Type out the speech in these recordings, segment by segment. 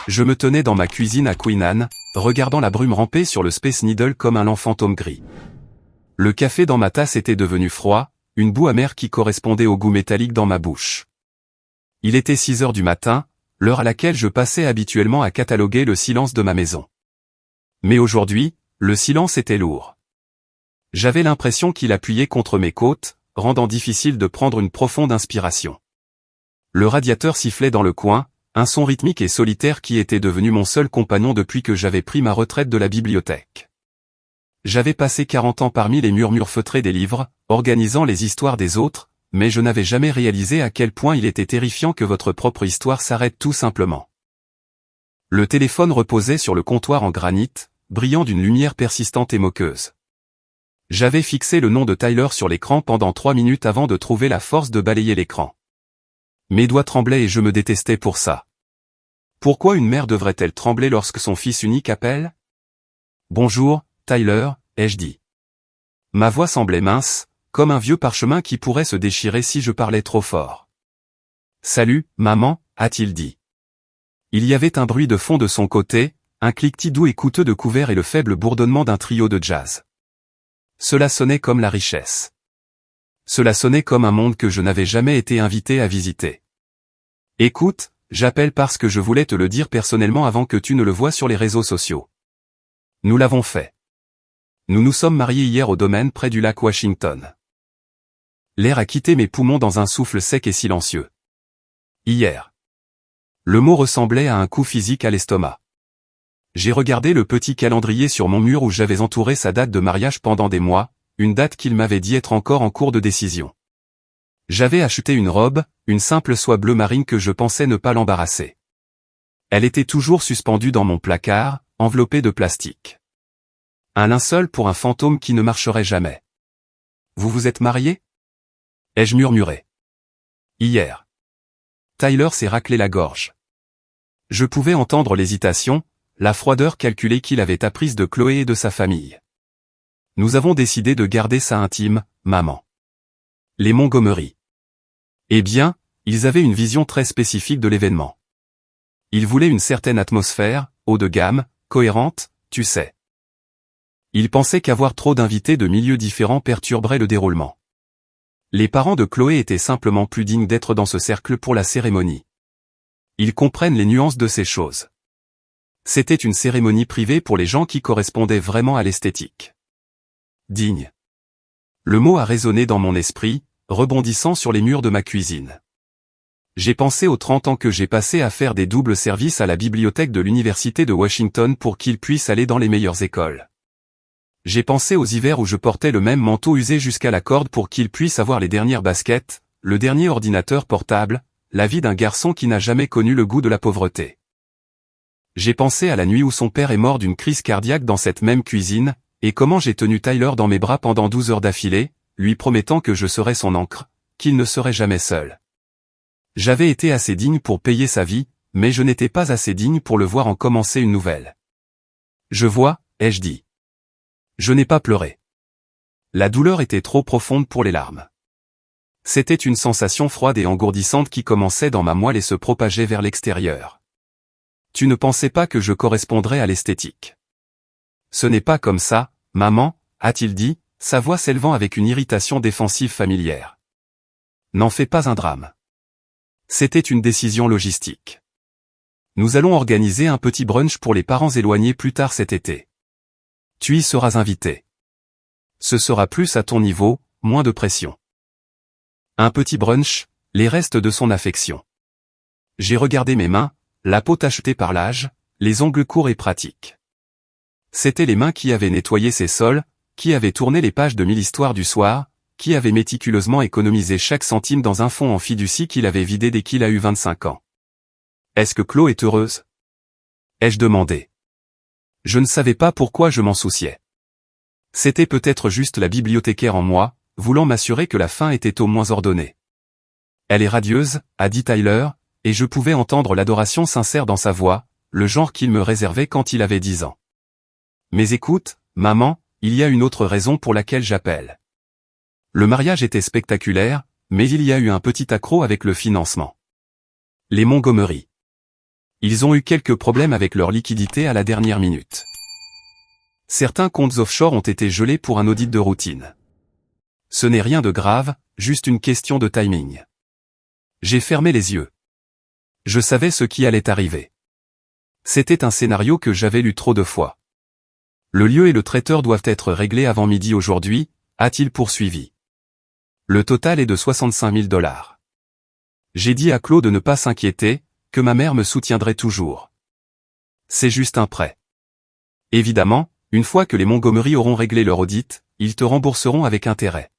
Je me tenais dans ma cuisine à Queenan, regardant la brume ramper sur le Space Needle comme un lent fantôme gris. Le café dans ma tasse était devenu froid, une boue amère qui correspondait au goût métallique dans ma bouche. Il était 6 heures du matin, l'heure à laquelle je passais habituellement à cataloguer le silence de ma maison. Mais aujourd'hui, le silence était lourd. J'avais l'impression qu'il appuyait contre mes côtes, rendant difficile de prendre une profonde inspiration. Le radiateur sifflait dans le coin, un son rythmique et solitaire qui était devenu mon seul compagnon depuis que j'avais pris ma retraite de la bibliothèque. J'avais passé 40 ans parmi les murmures feutrés des livres, organisant les histoires des autres, mais je n'avais jamais réalisé à quel point il était terrifiant que votre propre histoire s'arrête tout simplement. Le téléphone reposait sur le comptoir en granit, brillant d'une lumière persistante et moqueuse. J'avais fixé le nom de Tyler sur l'écran pendant 3 minutes avant de trouver la force de balayer l'écran. Mes doigts tremblaient et je me détestais pour ça. Pourquoi une mère devrait-elle trembler lorsque son fils unique appelle ? « Bonjour, Tyler », ai-je dit. Ma voix semblait mince, comme un vieux parchemin qui pourrait se déchirer si je parlais trop fort. « Salut, maman », a-t-il dit. Il y avait un bruit de fond de son côté, un cliquetis doux et coûteux de couverts et le faible bourdonnement d'un trio de jazz. Cela sonnait comme la richesse. Cela sonnait comme un monde que je n'avais jamais été invité à visiter. Écoute, j'appelle parce que je voulais te le dire personnellement avant que tu ne le voies sur les réseaux sociaux. Nous l'avons fait. Nous nous sommes mariés hier au domaine près du lac Washington. L'air a quitté mes poumons dans un souffle sec et silencieux. Hier. Le mot ressemblait à un coup physique à l'estomac. J'ai regardé le petit calendrier sur mon mur où j'avais entouré sa date de mariage pendant des mois, une date qu'il m'avait dit être encore en cours de décision. J'avais acheté une robe, une simple soie bleu marine que je pensais ne pas l'embarrasser. Elle était toujours suspendue dans mon placard, enveloppée de plastique. Un linceul pour un fantôme qui ne marcherait jamais. « Vous vous êtes mariés » ai-je murmuré. Hier. Tyler s'est raclé la gorge. Je pouvais entendre l'hésitation, la froideur calculée qu'il avait apprise de Chloé et de sa famille. Nous avons décidé de garder ça intime, maman. Les Montgomery. Eh bien, ils avaient une vision très spécifique de l'événement. Ils voulaient une certaine atmosphère, haut de gamme, cohérente, tu sais. Ils pensaient qu'avoir trop d'invités de milieux différents perturberait le déroulement. Les parents de Chloé étaient simplement plus dignes d'être dans ce cercle pour la cérémonie. Ils comprennent les nuances de ces choses. C'était une cérémonie privée pour les gens qui correspondaient vraiment à l'esthétique. Digne. Le mot a résonné dans mon esprit, rebondissant sur les murs de ma cuisine. J'ai pensé aux 30 ans que j'ai passé à faire des doubles services à la bibliothèque de l'université de Washington pour qu'ils puissent aller dans les meilleures écoles. J'ai pensé aux hivers où je portais le même manteau usé jusqu'à la corde pour qu'ils puissent avoir les dernières baskets, le dernier ordinateur portable, la vie d'un garçon qui n'a jamais connu le goût de la pauvreté. J'ai pensé à la nuit où son père est mort d'une crise cardiaque dans cette même cuisine, et comment j'ai tenu Tyler dans mes bras pendant 12 heures d'affilée, lui promettant que je serais son ancre, qu'il ne serait jamais seul. J'avais été assez digne pour payer sa vie, mais je n'étais pas assez digne pour le voir en commencer une nouvelle. Je vois, ai-je dit. Je n'ai pas pleuré. La douleur était trop profonde pour les larmes. C'était une sensation froide et engourdissante qui commençait dans ma moelle et se propageait vers l'extérieur. Tu ne pensais pas que je correspondrais à l'esthétique. Ce n'est pas comme ça, maman, a-t-il dit, sa voix s'élevant avec une irritation défensive familière. N'en fais pas un drame. C'était une décision logistique. Nous allons organiser un petit brunch pour les parents éloignés plus tard cet été. Tu y seras invité. Ce sera plus à ton niveau, moins de pression. Un petit brunch, les restes de son affection. J'ai regardé mes mains, la peau tachetée par l'âge, les ongles courts et pratiques. C'étaient les mains qui avaient nettoyé ses sols, qui avaient tourné les pages de 1000 histoires du soir, qui avaient méticuleusement économisé chaque centime dans un fonds en fiducie qu'il avait vidé dès qu'il a eu 25 ans. Est-ce que Chloé est heureuse ? Ai-je demandé. Je ne savais pas pourquoi je m'en souciais. C'était peut-être juste la bibliothécaire en moi, voulant m'assurer que la fin était au moins ordonnée. Elle est radieuse, a dit Tyler, et je pouvais entendre l'adoration sincère dans sa voix, le genre qu'il me réservait quand il avait 10 ans. Mais écoute, maman, il y a une autre raison pour laquelle j'appelle. Le mariage était spectaculaire, mais il y a eu un petit accroc avec le financement. Les Montgomery. Ils ont eu quelques problèmes avec leur liquidité à la dernière minute. Certains comptes offshore ont été gelés pour un audit de routine. Ce n'est rien de grave, juste une question de timing. J'ai fermé les yeux. Je savais ce qui allait arriver. C'était un scénario que j'avais lu trop de fois. Le lieu et le traiteur doivent être réglés avant midi aujourd'hui, a-t-il poursuivi. Le total est de 65 000 $. J'ai dit à Claude de ne pas s'inquiéter, que ma mère me soutiendrait toujours. C'est juste un prêt. Évidemment, une fois que les Montgomery auront réglé leur audit, ils te rembourseront avec intérêt.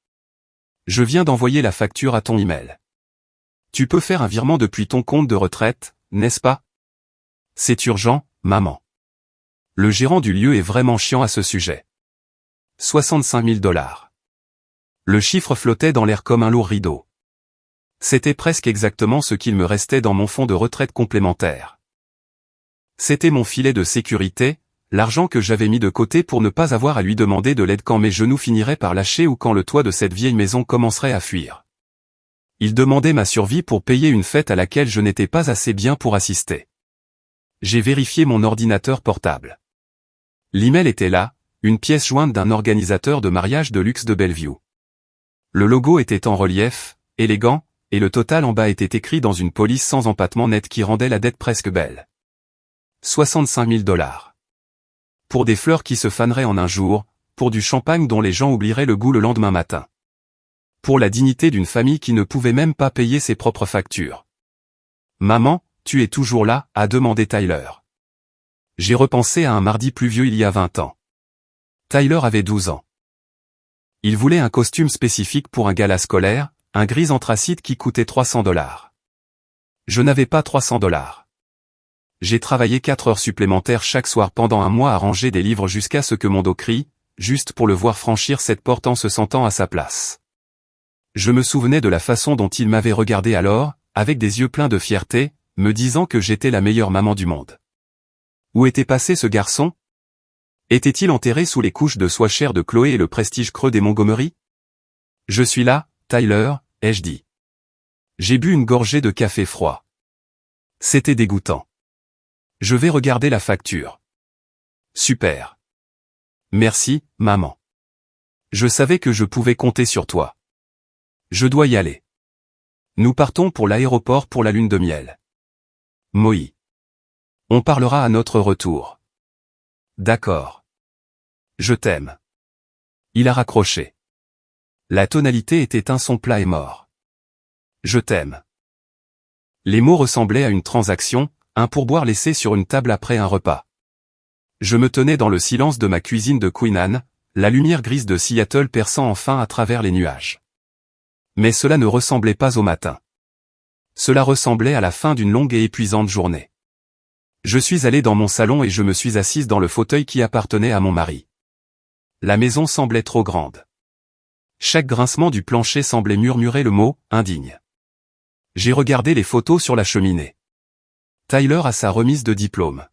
Je viens d'envoyer la facture à ton email. Tu peux faire un virement depuis ton compte de retraite, n'est-ce pas? C'est urgent, maman. Le gérant du lieu est vraiment chiant à ce sujet. 65 000 $. Le chiffre flottait dans l'air comme un lourd rideau. C'était presque exactement ce qu'il me restait dans mon fonds de retraite complémentaire. C'était mon filet de sécurité, l'argent que j'avais mis de côté pour ne pas avoir à lui demander de l'aide quand mes genoux finiraient par lâcher ou quand le toit de cette vieille maison commencerait à fuir. Il demandait ma survie pour payer une fête à laquelle je n'étais pas assez bien pour assister. J'ai vérifié mon ordinateur portable. L'email était là, une pièce jointe d'un organisateur de mariage de luxe de Bellevue. Le logo était en relief, élégant, et le total en bas était écrit dans une police sans empattement net qui rendait la dette presque belle. 65 000 $. Pour des fleurs qui se faneraient en un jour, pour du champagne dont les gens oublieraient le goût le lendemain matin. Pour la dignité d'une famille qui ne pouvait même pas payer ses propres factures. Maman, tu es toujours là, a demandé Tyler. J'ai repensé à un mardi pluvieux il y a 20 ans. Tyler avait 12 ans. Il voulait un costume spécifique pour un gala scolaire, un gris anthracite qui coûtait 300 $. Je n'avais pas 300 $. J'ai travaillé 4 heures supplémentaires chaque soir pendant un mois à ranger des livres jusqu'à ce que mon dos crie, juste pour le voir franchir cette porte en se sentant à sa place. Je me souvenais de la façon dont il m'avait regardé alors, avec des yeux pleins de fierté, me disant que j'étais la meilleure maman du monde. Où était passé ce garçon? Était-il enterré sous les couches de soie chère de Chloé et le prestige creux des Montgomery? Je suis là, Tyler, ai-je dit. J'ai bu une gorgée de café froid. C'était dégoûtant. Je vais regarder la facture. Super. Merci, maman. Je savais que je pouvais compter sur toi. Je dois y aller. Nous partons pour l'aéroport pour la lune de miel. Moi. On parlera à notre retour. D'accord. Je t'aime. Il a raccroché. La tonalité était un son plat et mort. Je t'aime. Les mots ressemblaient à une transaction, un pourboire laissé sur une table après un repas. Je me tenais dans le silence de ma cuisine de Queen Anne, la lumière grise de Seattle perçant enfin à travers les nuages. Mais cela ne ressemblait pas au matin. Cela ressemblait à la fin d'une longue et épuisante journée. Je suis allé dans mon salon et je me suis assise dans le fauteuil qui appartenait à mon mari. La maison semblait trop grande. Chaque grincement du plancher semblait murmurer le mot « indigne ». J'ai regardé les photos sur la cheminée. Tyler a sa remise de diplôme.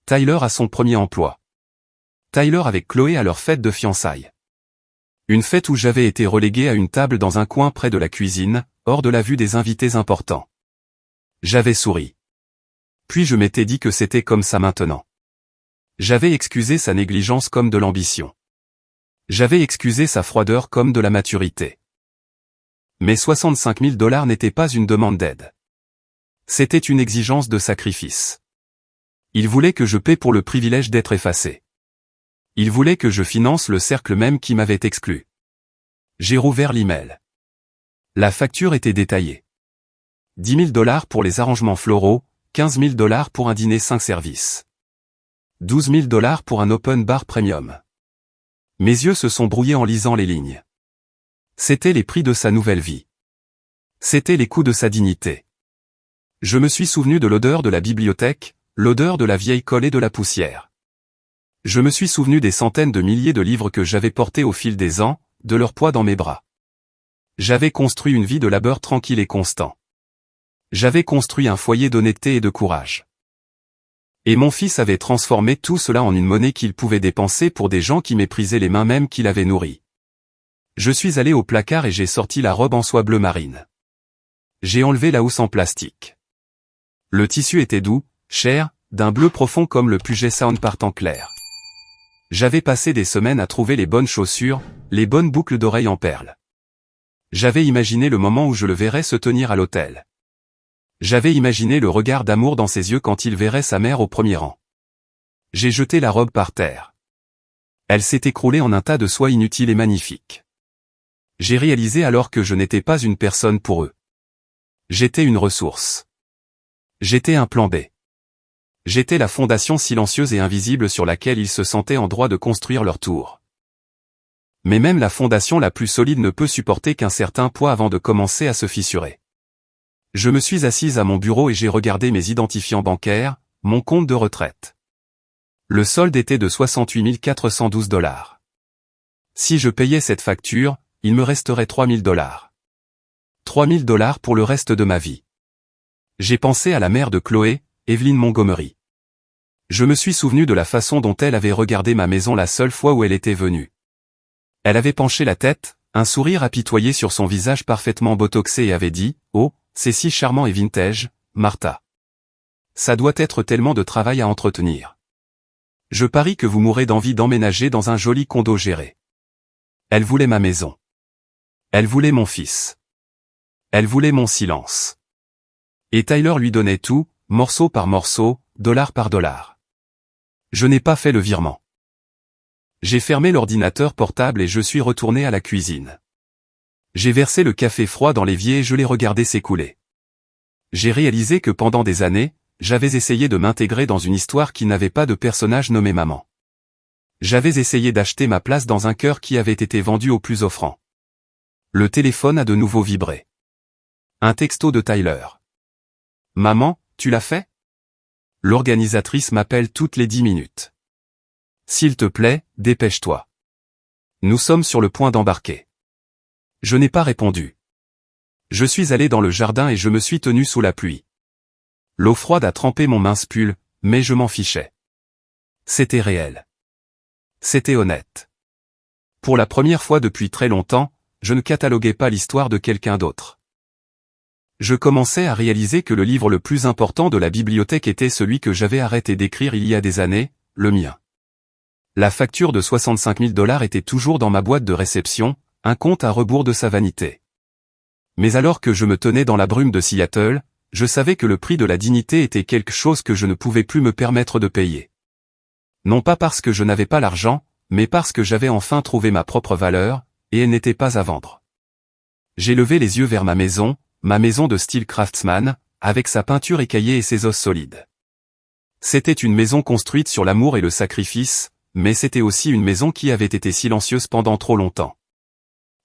Tyler a son premier emploi. Tyler avec Chloé à leur fête de fiançailles. Une fête où j'avais été relégué à une table dans un coin près de la cuisine, hors de la vue des invités importants. J'avais souri. Puis je m'étais dit que c'était comme ça maintenant. J'avais excusé sa négligence comme de l'ambition. J'avais excusé sa froideur comme de la maturité. Mais 65 000 $ n'était pas une demande d'aide. C'était une exigence de sacrifice. Il voulait que je paie pour le privilège d'être effacé. Il voulait que je finance le cercle même qui m'avait exclu. J'ai rouvert l'email. La facture était détaillée. 10 000 $ pour les arrangements floraux, 15 000 $ pour un dîner 5 services. 12 000 $ pour un open bar premium. Mes yeux se sont brouillés en lisant les lignes. C'étaient les prix de sa nouvelle vie. C'étaient les coûts de sa dignité. Je me suis souvenu de l'odeur de la bibliothèque, l'odeur de la vieille colle et de la poussière. Je me suis souvenu des centaines de milliers de livres que j'avais portés au fil des ans, de leur poids dans mes bras. J'avais construit une vie de labeur tranquille et constant. J'avais construit un foyer d'honnêteté et de courage. Et mon fils avait transformé tout cela en une monnaie qu'il pouvait dépenser pour des gens qui méprisaient les mains mêmes qu'il avait nourries. Je suis allé au placard et j'ai sorti la robe en soie bleu marine. J'ai enlevé la housse en plastique. Le tissu était doux, cher, d'un bleu profond comme le Puget Sound par temps clair. J'avais passé des semaines à trouver les bonnes chaussures, les bonnes boucles d'oreilles en perles. J'avais imaginé le moment où je le verrais se tenir à l'autel. J'avais imaginé le regard d'amour dans ses yeux quand il verrait sa mère au premier rang. J'ai jeté la robe par terre. Elle s'est écroulée en un tas de soie inutile et magnifique. J'ai réalisé alors que je n'étais pas une personne pour eux. J'étais une ressource. J'étais un plan B. J'étais la fondation silencieuse et invisible sur laquelle ils se sentaient en droit de construire leur tour. Mais même la fondation la plus solide ne peut supporter qu'un certain poids avant de commencer à se fissurer. Je me suis assise à mon bureau et j'ai regardé mes identifiants bancaires, mon compte de retraite. Le solde était de 68 412 $. Si je payais cette facture, il me resterait 3 000 $. 3 000 $ pour le reste de ma vie. J'ai pensé à la mère de Chloé, Evelyn Montgomery. Je me suis souvenu de la façon dont elle avait regardé ma maison la seule fois où elle était venue. Elle avait penché la tête, un sourire apitoyé sur son visage parfaitement botoxé et avait dit « Oh, c'est si charmant et vintage, Martha. Ça doit être tellement de travail à entretenir. Je parie que vous mourrez d'envie d'emménager dans un joli condo géré. » Elle voulait ma maison. Elle voulait mon fils. Elle voulait mon silence. Et Tyler lui donnait tout, morceau par morceau, dollar par dollar. Je n'ai pas fait le virement. J'ai fermé l'ordinateur portable et je suis retourné à la cuisine. J'ai versé le café froid dans l'évier et je l'ai regardé s'écouler. J'ai réalisé que pendant des années, j'avais essayé de m'intégrer dans une histoire qui n'avait pas de personnage nommé maman. J'avais essayé d'acheter ma place dans un cœur qui avait été vendu au plus offrant. Le téléphone a de nouveau vibré. Un texto de Tyler. « Maman, tu l'as fait ? L'organisatrice m'appelle toutes les 10 minutes. S'il te plaît, dépêche-toi. Nous sommes sur le point d'embarquer. » Je n'ai pas répondu. Je suis allé dans le jardin et je me suis tenu sous la pluie. L'eau froide a trempé mon mince pull, mais je m'en fichais. C'était réel. C'était honnête. Pour la première fois depuis très longtemps, je ne cataloguais pas l'histoire de quelqu'un d'autre. Je commençais à réaliser que le livre le plus important de la bibliothèque était celui que j'avais arrêté d'écrire il y a des années, le mien. La facture de 65 000 $ était toujours dans ma boîte de réception, un compte à rebours de sa vanité. Mais alors que je me tenais dans la brume de Seattle, je savais que le prix de la dignité était quelque chose que je ne pouvais plus me permettre de payer. Non pas parce que je n'avais pas l'argent, mais parce que j'avais enfin trouvé ma propre valeur, et elle n'était pas à vendre. J'ai levé les yeux vers ma maison de style craftsman, avec sa peinture écaillée et ses os solides. C'était une maison construite sur l'amour et le sacrifice, mais c'était aussi une maison qui avait été silencieuse pendant trop longtemps.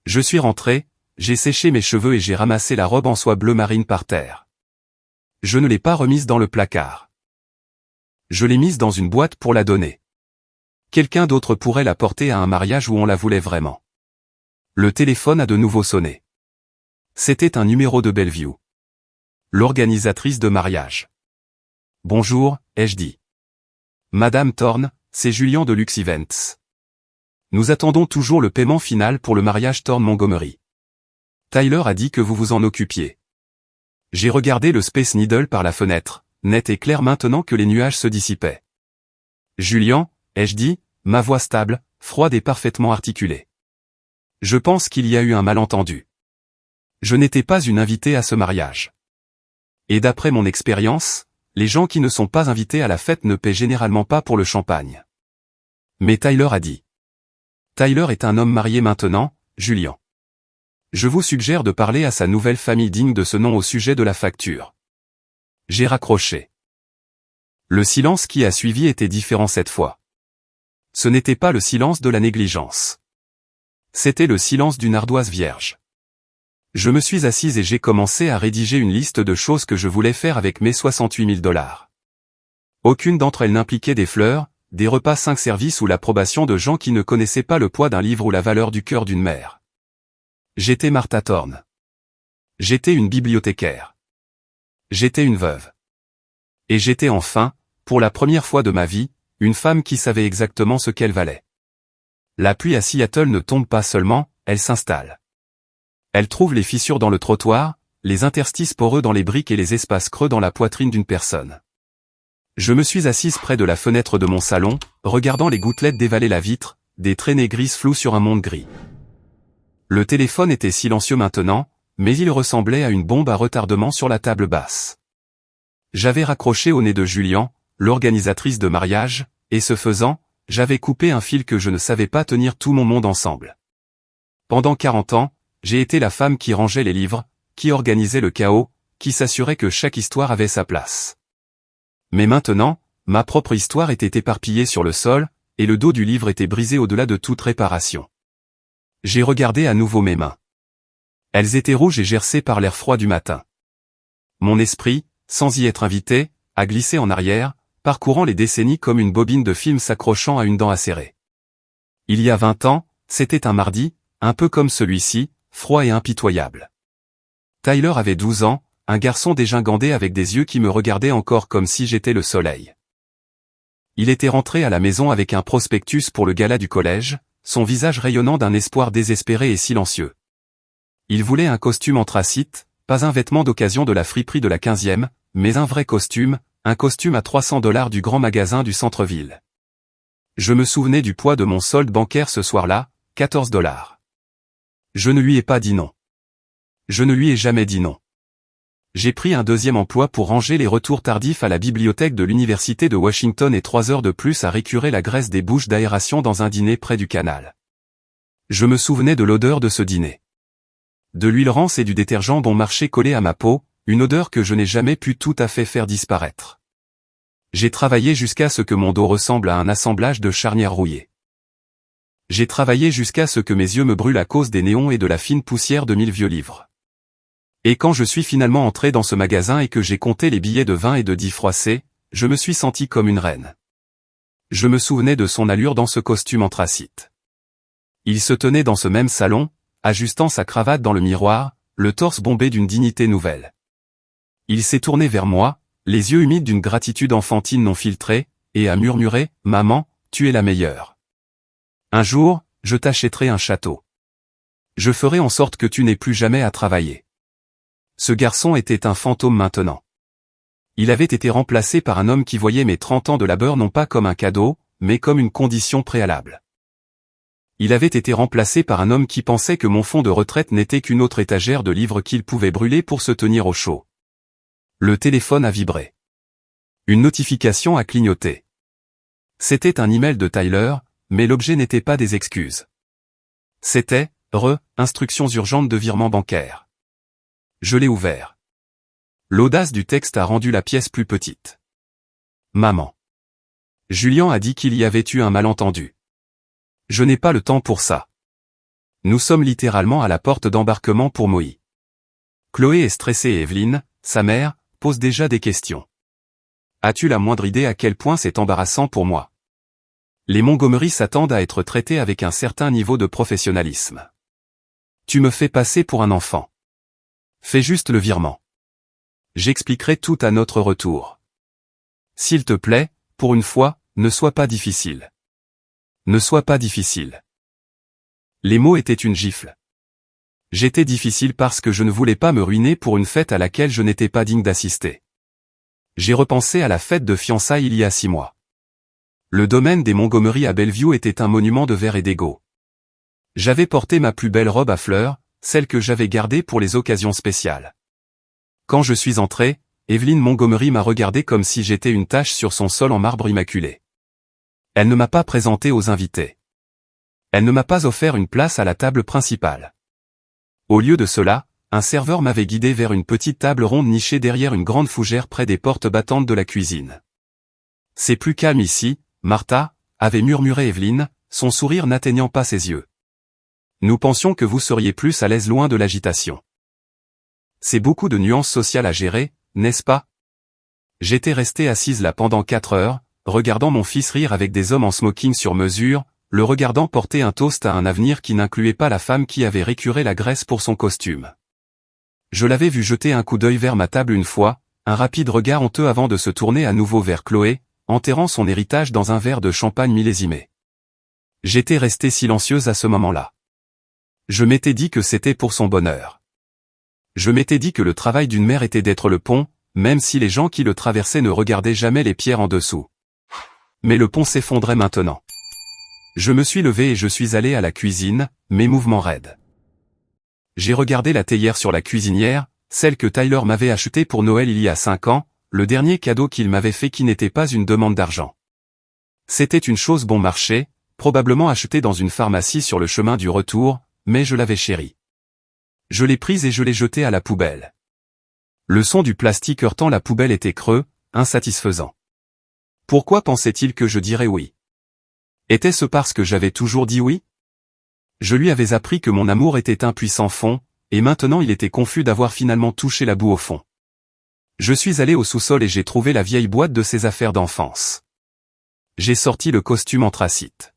Je suis rentré, j'ai séché mes cheveux et j'ai ramassé la robe en soie bleu marine par terre. Je ne l'ai pas remise dans le placard. Je l'ai mise dans une boîte pour la donner. Quelqu'un d'autre pourrait la porter à un mariage où on la voulait vraiment. Le téléphone a de nouveau sonné. C'était un numéro de Bellevue. L'organisatrice de mariage. « Bonjour », ai-je dit. « Madame Thorne, c'est Julian de Lux Events. Nous attendons toujours le paiement final pour le mariage Thorne-Montgomery. Tyler a dit que vous vous en occupiez. » J'ai regardé le Space Needle par la fenêtre, net et clair maintenant que les nuages se dissipaient. « Julian », ai-je dit, ma voix stable, froide et parfaitement articulée. « Je pense qu'il y a eu un malentendu. Je n'étais pas une invitée à ce mariage. Et d'après mon expérience, les gens qui ne sont pas invités à la fête ne paient généralement pas pour le champagne. » Mais Tyler a dit. Tyler est un homme marié maintenant, Julian. Je vous suggère de parler à sa nouvelle famille digne de ce nom au sujet de la facture. J'ai raccroché. Le silence qui a suivi était différent cette fois. Ce n'était pas le silence de la négligence. C'était le silence d'une ardoise vierge. Je me suis assise et j'ai commencé à rédiger une liste de choses que je voulais faire avec mes 68 000 $. Aucune d'entre elles n'impliquait des fleurs, des repas 5 services ou l'approbation de gens qui ne connaissaient pas le poids d'un livre ou la valeur du cœur d'une mère. J'étais Martha Thorne. J'étais une bibliothécaire. J'étais une veuve. Et j'étais enfin, pour la première fois de ma vie, une femme qui savait exactement ce qu'elle valait. La pluie à Seattle ne tombe pas seulement, elle s'installe. Elle trouve les fissures dans le trottoir, les interstices poreux dans les briques et les espaces creux dans la poitrine d'une personne. Je me suis assise près de la fenêtre de mon salon, regardant les gouttelettes dévaler la vitre, des traînées grises floues sur un monde gris. Le téléphone était silencieux maintenant, mais il ressemblait à une bombe à retardement sur la table basse. J'avais raccroché au nez de Julian, l'organisatrice de mariage, et ce faisant, j'avais coupé un fil que je ne savais pas tenir tout mon monde ensemble. Pendant 40 ans, j'ai été la femme qui rangeait les livres, qui organisait le chaos, qui s'assurait que chaque histoire avait sa place. Mais maintenant, ma propre histoire était éparpillée sur le sol, et le dos du livre était brisé au-delà de toute réparation. J'ai regardé à nouveau mes mains. Elles étaient rouges et gercées par l'air froid du matin. Mon esprit, sans y être invité, a glissé en arrière, parcourant les décennies comme une bobine de film s'accrochant à une dent acérée. Il y a 20 ans, c'était un mardi, un peu comme celui-ci, froid et impitoyable. Tyler avait 12 ans, un garçon dégingandé avec des yeux qui me regardaient encore comme si j'étais le soleil. Il était rentré à la maison avec un prospectus pour le gala du collège, son visage rayonnant d'un espoir désespéré et silencieux. Il voulait un costume anthracite, pas un vêtement d'occasion de la friperie de la 15e, mais un vrai costume, un costume à $300 du grand magasin du centre-ville. Je me souvenais du poids de mon solde bancaire ce soir-là, $14. Je ne lui ai pas dit non. Je ne lui ai jamais dit non. J'ai pris un deuxième emploi pour ranger les retours tardifs à la bibliothèque de l'Université de Washington et 3 heures de plus à récurer la graisse des bouches d'aération dans un dîner près du canal. Je me souvenais de l'odeur de ce dîner. De l'huile rance et du détergent bon marché collé à ma peau, une odeur que je n'ai jamais pu tout à fait faire disparaître. J'ai travaillé jusqu'à ce que mon dos ressemble à un assemblage de charnières rouillées. J'ai travaillé jusqu'à ce que mes yeux me brûlent à cause des néons et de la fine poussière de 1000 vieux livres. Et quand je suis finalement entré dans ce magasin et que j'ai compté les billets de 20 et de 10 froissés, je me suis senti comme une reine. Je me souvenais de son allure dans ce costume anthracite. Il se tenait dans ce même salon, ajustant sa cravate dans le miroir, le torse bombé d'une dignité nouvelle. Il s'est tourné vers moi, les yeux humides d'une gratitude enfantine non filtrée, et a murmuré « Maman, tu es la meilleure. Un jour, je t'achèterai un château. Je ferai en sorte que tu n'aies plus jamais à travailler. » Ce garçon était un fantôme maintenant. Il avait été remplacé par un homme qui voyait mes 30 ans de labeur non pas comme un cadeau, mais comme une condition préalable. Il avait été remplacé par un homme qui pensait que mon fonds de retraite n'était qu'une autre étagère de livres qu'il pouvait brûler pour se tenir au chaud. Le téléphone a vibré. Une notification a clignoté. C'était un email de Tyler, mais l'objet n'était pas des excuses. C'était « instructions urgentes de virement bancaire ». Je l'ai ouvert. L'audace du texte a rendu la pièce plus petite. Maman. Julian a dit qu'il y avait eu un malentendu. Je n'ai pas le temps pour ça. Nous sommes littéralement à la porte d'embarquement pour Moïse. Chloé est stressée et Evelyn, sa mère, pose déjà des questions. As-tu la moindre idée à quel point c'est embarrassant pour moi? Les Montgomery s'attendent à être traités avec un certain niveau de professionnalisme. Tu me fais passer pour un enfant. Fais juste le virement. J'expliquerai tout à notre retour. S'il te plaît, pour une fois, ne sois pas difficile. Ne sois pas difficile. Les mots étaient une gifle. J'étais difficile parce que je ne voulais pas me ruiner pour une fête à laquelle je n'étais pas digne d'assister. J'ai repensé à la fête de fiançailles il y a 6 mois. Le domaine des Montgomery à Bellevue était un monument de verre et d'égo. J'avais porté ma plus belle robe à fleurs, celle que j'avais gardée pour les occasions spéciales. Quand je suis entré, Evelyn Montgomery m'a regardé comme si j'étais une tache sur son sol en marbre immaculé. Elle ne m'a pas présenté aux invités. Elle ne m'a pas offert une place à la table principale. Au lieu de cela, un serveur m'avait guidé vers une petite table ronde nichée derrière une grande fougère près des portes battantes de la cuisine. C'est plus calme ici, Martha, avait murmuré Evelyn, son sourire n'atteignant pas ses yeux. Nous pensions que vous seriez plus à l'aise loin de l'agitation. C'est beaucoup de nuances sociales à gérer, n'est-ce pas? J'étais restée assise là pendant 4 heures, regardant mon fils rire avec des hommes en smoking sur mesure, le regardant porter un toast à un avenir qui n'incluait pas la femme qui avait récuré la graisse pour son costume. Je l'avais vu jeter un coup d'œil vers ma table une fois, un rapide regard honteux avant de se tourner à nouveau vers Chloé, enterrant son héritage dans un verre de champagne millésimé. J'étais restée silencieuse à ce moment-là. Je m'étais dit que c'était pour son bonheur. Je m'étais dit que le travail d'une mère était d'être le pont, même si les gens qui le traversaient ne regardaient jamais les pierres en dessous. Mais le pont s'effondrait maintenant. Je me suis levé et je suis allé à la cuisine, mes mouvements raides. J'ai regardé la théière sur la cuisinière, celle que Tyler m'avait achetée pour Noël il y a 5 ans, le dernier cadeau qu'il m'avait fait qui n'était pas une demande d'argent. C'était une chose bon marché, probablement achetée dans une pharmacie sur le chemin du retour, mais je l'avais chérie. Je l'ai prise et je l'ai jetée à la poubelle. Le son du plastique heurtant la poubelle était creux, insatisfaisant. Pourquoi pensait-il que je dirais oui? Était-ce parce que j'avais toujours dit oui? Je lui avais appris que mon amour était un puissant fond, et maintenant il était confus d'avoir finalement touché la boue au fond. Je suis allé au sous-sol et j'ai trouvé la vieille boîte de ses affaires d'enfance. J'ai sorti le costume anthracite.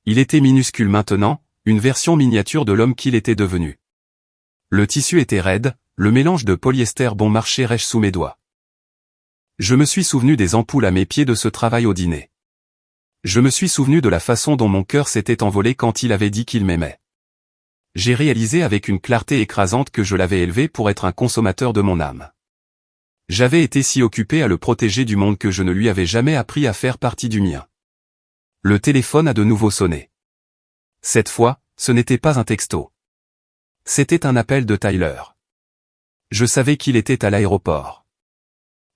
Il était minuscule maintenant, une version miniature de l'homme qu'il était devenu. Le tissu était raide, le mélange de polyester bon marché rêche sous mes doigts. Je me suis souvenu des ampoules à mes pieds de ce travail au dîner. Je me suis souvenu de la façon dont mon cœur s'était envolé quand il avait dit qu'il m'aimait. J'ai réalisé avec une clarté écrasante que je l'avais élevé pour être un consommateur de mon âme. J'avais été si occupé à le protéger du monde que je ne lui avais jamais appris à faire partie du mien. Le téléphone a de nouveau sonné. Cette fois, ce n'était pas un texto. C'était un appel de Tyler. Je savais qu'il était à l'aéroport.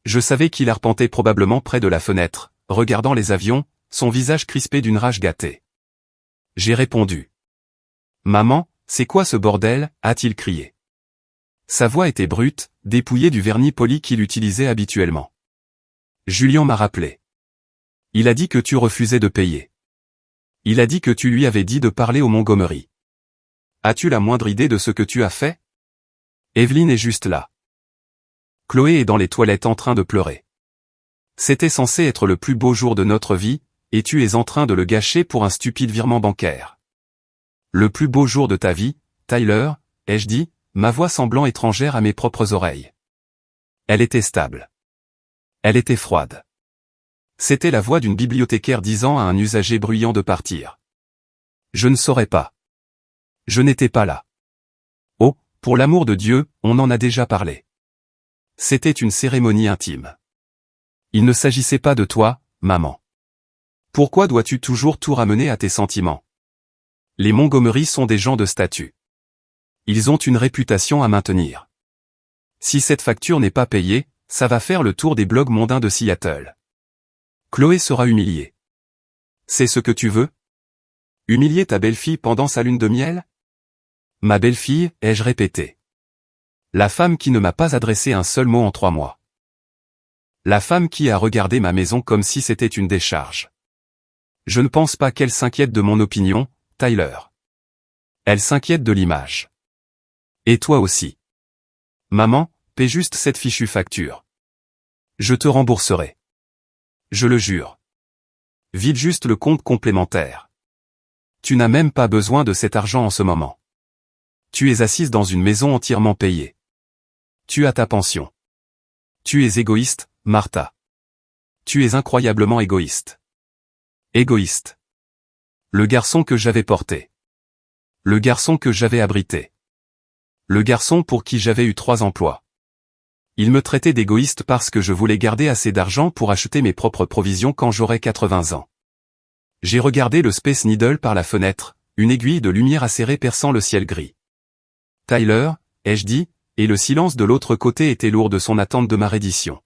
Je savais qu'il arpentait probablement près de la fenêtre, regardant les avions, son visage crispé d'une rage gâtée. J'ai répondu. « Maman, c'est quoi ce bordel ?» a-t-il crié. Sa voix était brute, dépouillée du vernis poli qu'il utilisait habituellement. Julien m'a rappelé. Il a dit que tu refusais de payer. Il a dit que tu lui avais dit de parler au Montgomery. As-tu la moindre idée de ce que tu as fait? Evelyne est juste là. Chloé est dans les toilettes en train de pleurer. C'était censé être le plus beau jour de notre vie, et tu es en train de le gâcher pour un stupide virement bancaire. Le plus beau jour de ta vie, Tyler, ai-je dit, ma voix semblant étrangère à mes propres oreilles. Elle était stable. Elle était froide. C'était la voix d'une bibliothécaire disant à un usager bruyant de partir. Je ne saurais pas. Je n'étais pas là. Oh, pour l'amour de Dieu, on en a déjà parlé. C'était une cérémonie intime. Il ne s'agissait pas de toi, maman. Pourquoi dois-tu toujours tout ramener à tes sentiments? Les Montgomery sont des gens de statut. Ils ont une réputation à maintenir. Si cette facture n'est pas payée, ça va faire le tour des blogs mondains de Seattle. Chloé sera humiliée. C'est ce que tu veux? Humilier ta belle-fille pendant sa lune de miel? Ma belle-fille, ai-je répété. La femme qui ne m'a pas adressé un seul mot en 3 mois. La femme qui a regardé ma maison comme si c'était une décharge. Je ne pense pas qu'elle s'inquiète de mon opinion, Tyler. Elle s'inquiète de l'image. Et toi aussi. Maman, paie juste cette fichue facture. Je te rembourserai. Je le jure. Vide juste le compte complémentaire. Tu n'as même pas besoin de cet argent en ce moment. Tu es assise dans une maison entièrement payée. Tu as ta pension. Tu es égoïste, Martha. Tu es incroyablement égoïste. Égoïste. Le garçon que j'avais porté. Le garçon que j'avais abrité. Le garçon pour qui j'avais eu 3 emplois. Il me traitait d'égoïste parce que je voulais garder assez d'argent pour acheter mes propres provisions quand j'aurais 80 ans. J'ai regardé le Space Needle par la fenêtre, une aiguille de lumière acérée perçant le ciel gris. Tyler, ai-je dit, et le silence de l'autre côté était lourd de son attente de ma reddition.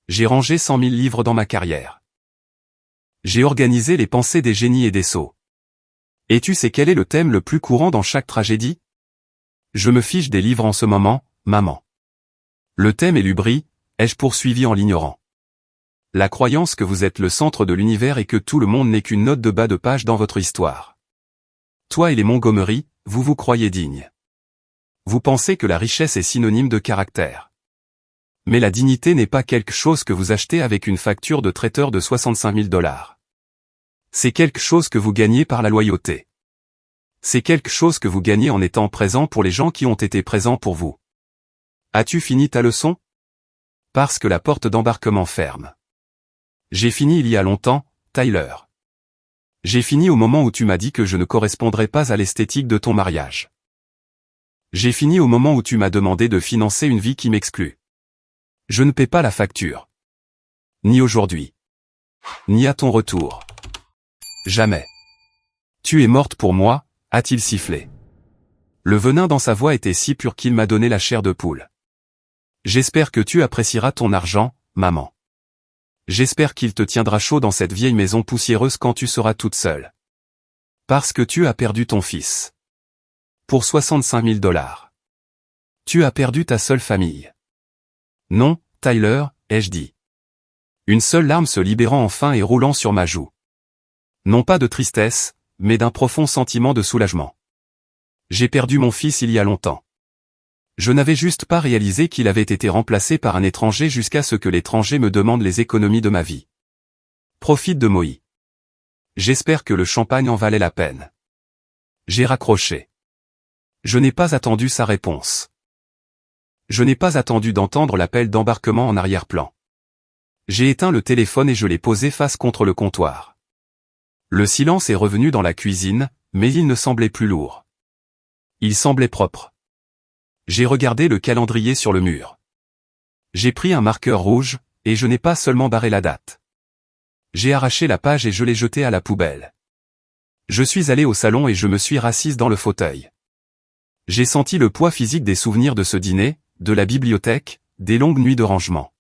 J'ai rangé 100 000 livres dans ma carrière. J'ai organisé les pensées des génies et des sots. Et tu sais quel est le thème le plus courant dans chaque tragédie? Je me fiche des livres en ce moment, maman. Le thème est l'ubris, ai-je poursuivi en l'ignorant. La croyance que vous êtes le centre de l'univers et que tout le monde n'est qu'une note de bas de page dans votre histoire. Toi et les Montgomery, vous vous croyez dignes. Vous pensez que la richesse est synonyme de caractère. Mais la dignité n'est pas quelque chose que vous achetez avec une facture de traiteur de 65 000 $. C'est quelque chose que vous gagnez par la loyauté. C'est quelque chose que vous gagnez en étant présent pour les gens qui ont été présents pour vous. As-tu fini ta leçon? Parce que la porte d'embarquement ferme. J'ai fini il y a longtemps, Tyler. J'ai fini au moment où tu m'as dit que je ne correspondrais pas à l'esthétique de ton mariage. J'ai fini au moment où tu m'as demandé de financer une vie qui m'exclut. Je ne paie pas la facture. Ni aujourd'hui. Ni à ton retour. Jamais. Tu es morte pour moi, a-t-il sifflé. Le venin dans sa voix était si pur qu'il m'a donné la chair de poule. J'espère que tu apprécieras ton argent, maman. J'espère qu'il te tiendra chaud dans cette vieille maison poussiéreuse quand tu seras toute seule. Parce que tu as perdu ton fils. Pour 65 000 $. Tu as perdu ta seule famille. Non, Tyler, ai-je dit. Une seule larme se libérant enfin et roulant sur ma joue. Non pas de tristesse, mais d'un profond sentiment de soulagement. J'ai perdu mon fils il y a longtemps. Je n'avais juste pas réalisé qu'il avait été remplacé par un étranger jusqu'à ce que l'étranger me demande les économies de ma vie. Profite de Moïse. J'espère que le champagne en valait la peine. J'ai raccroché. Je n'ai pas attendu sa réponse. Je n'ai pas attendu d'entendre l'appel d'embarquement en arrière-plan. J'ai éteint le téléphone et je l'ai posé face contre le comptoir. Le silence est revenu dans la cuisine, mais il ne semblait plus lourd. Il semblait propre. J'ai regardé le calendrier sur le mur. J'ai pris un marqueur rouge, et je n'ai pas seulement barré la date. J'ai arraché la page et je l'ai jetée à la poubelle. Je suis allé au salon et je me suis rassise dans le fauteuil. J'ai senti le poids physique des souvenirs de ce dîner, de la bibliothèque, des longues nuits de rangement.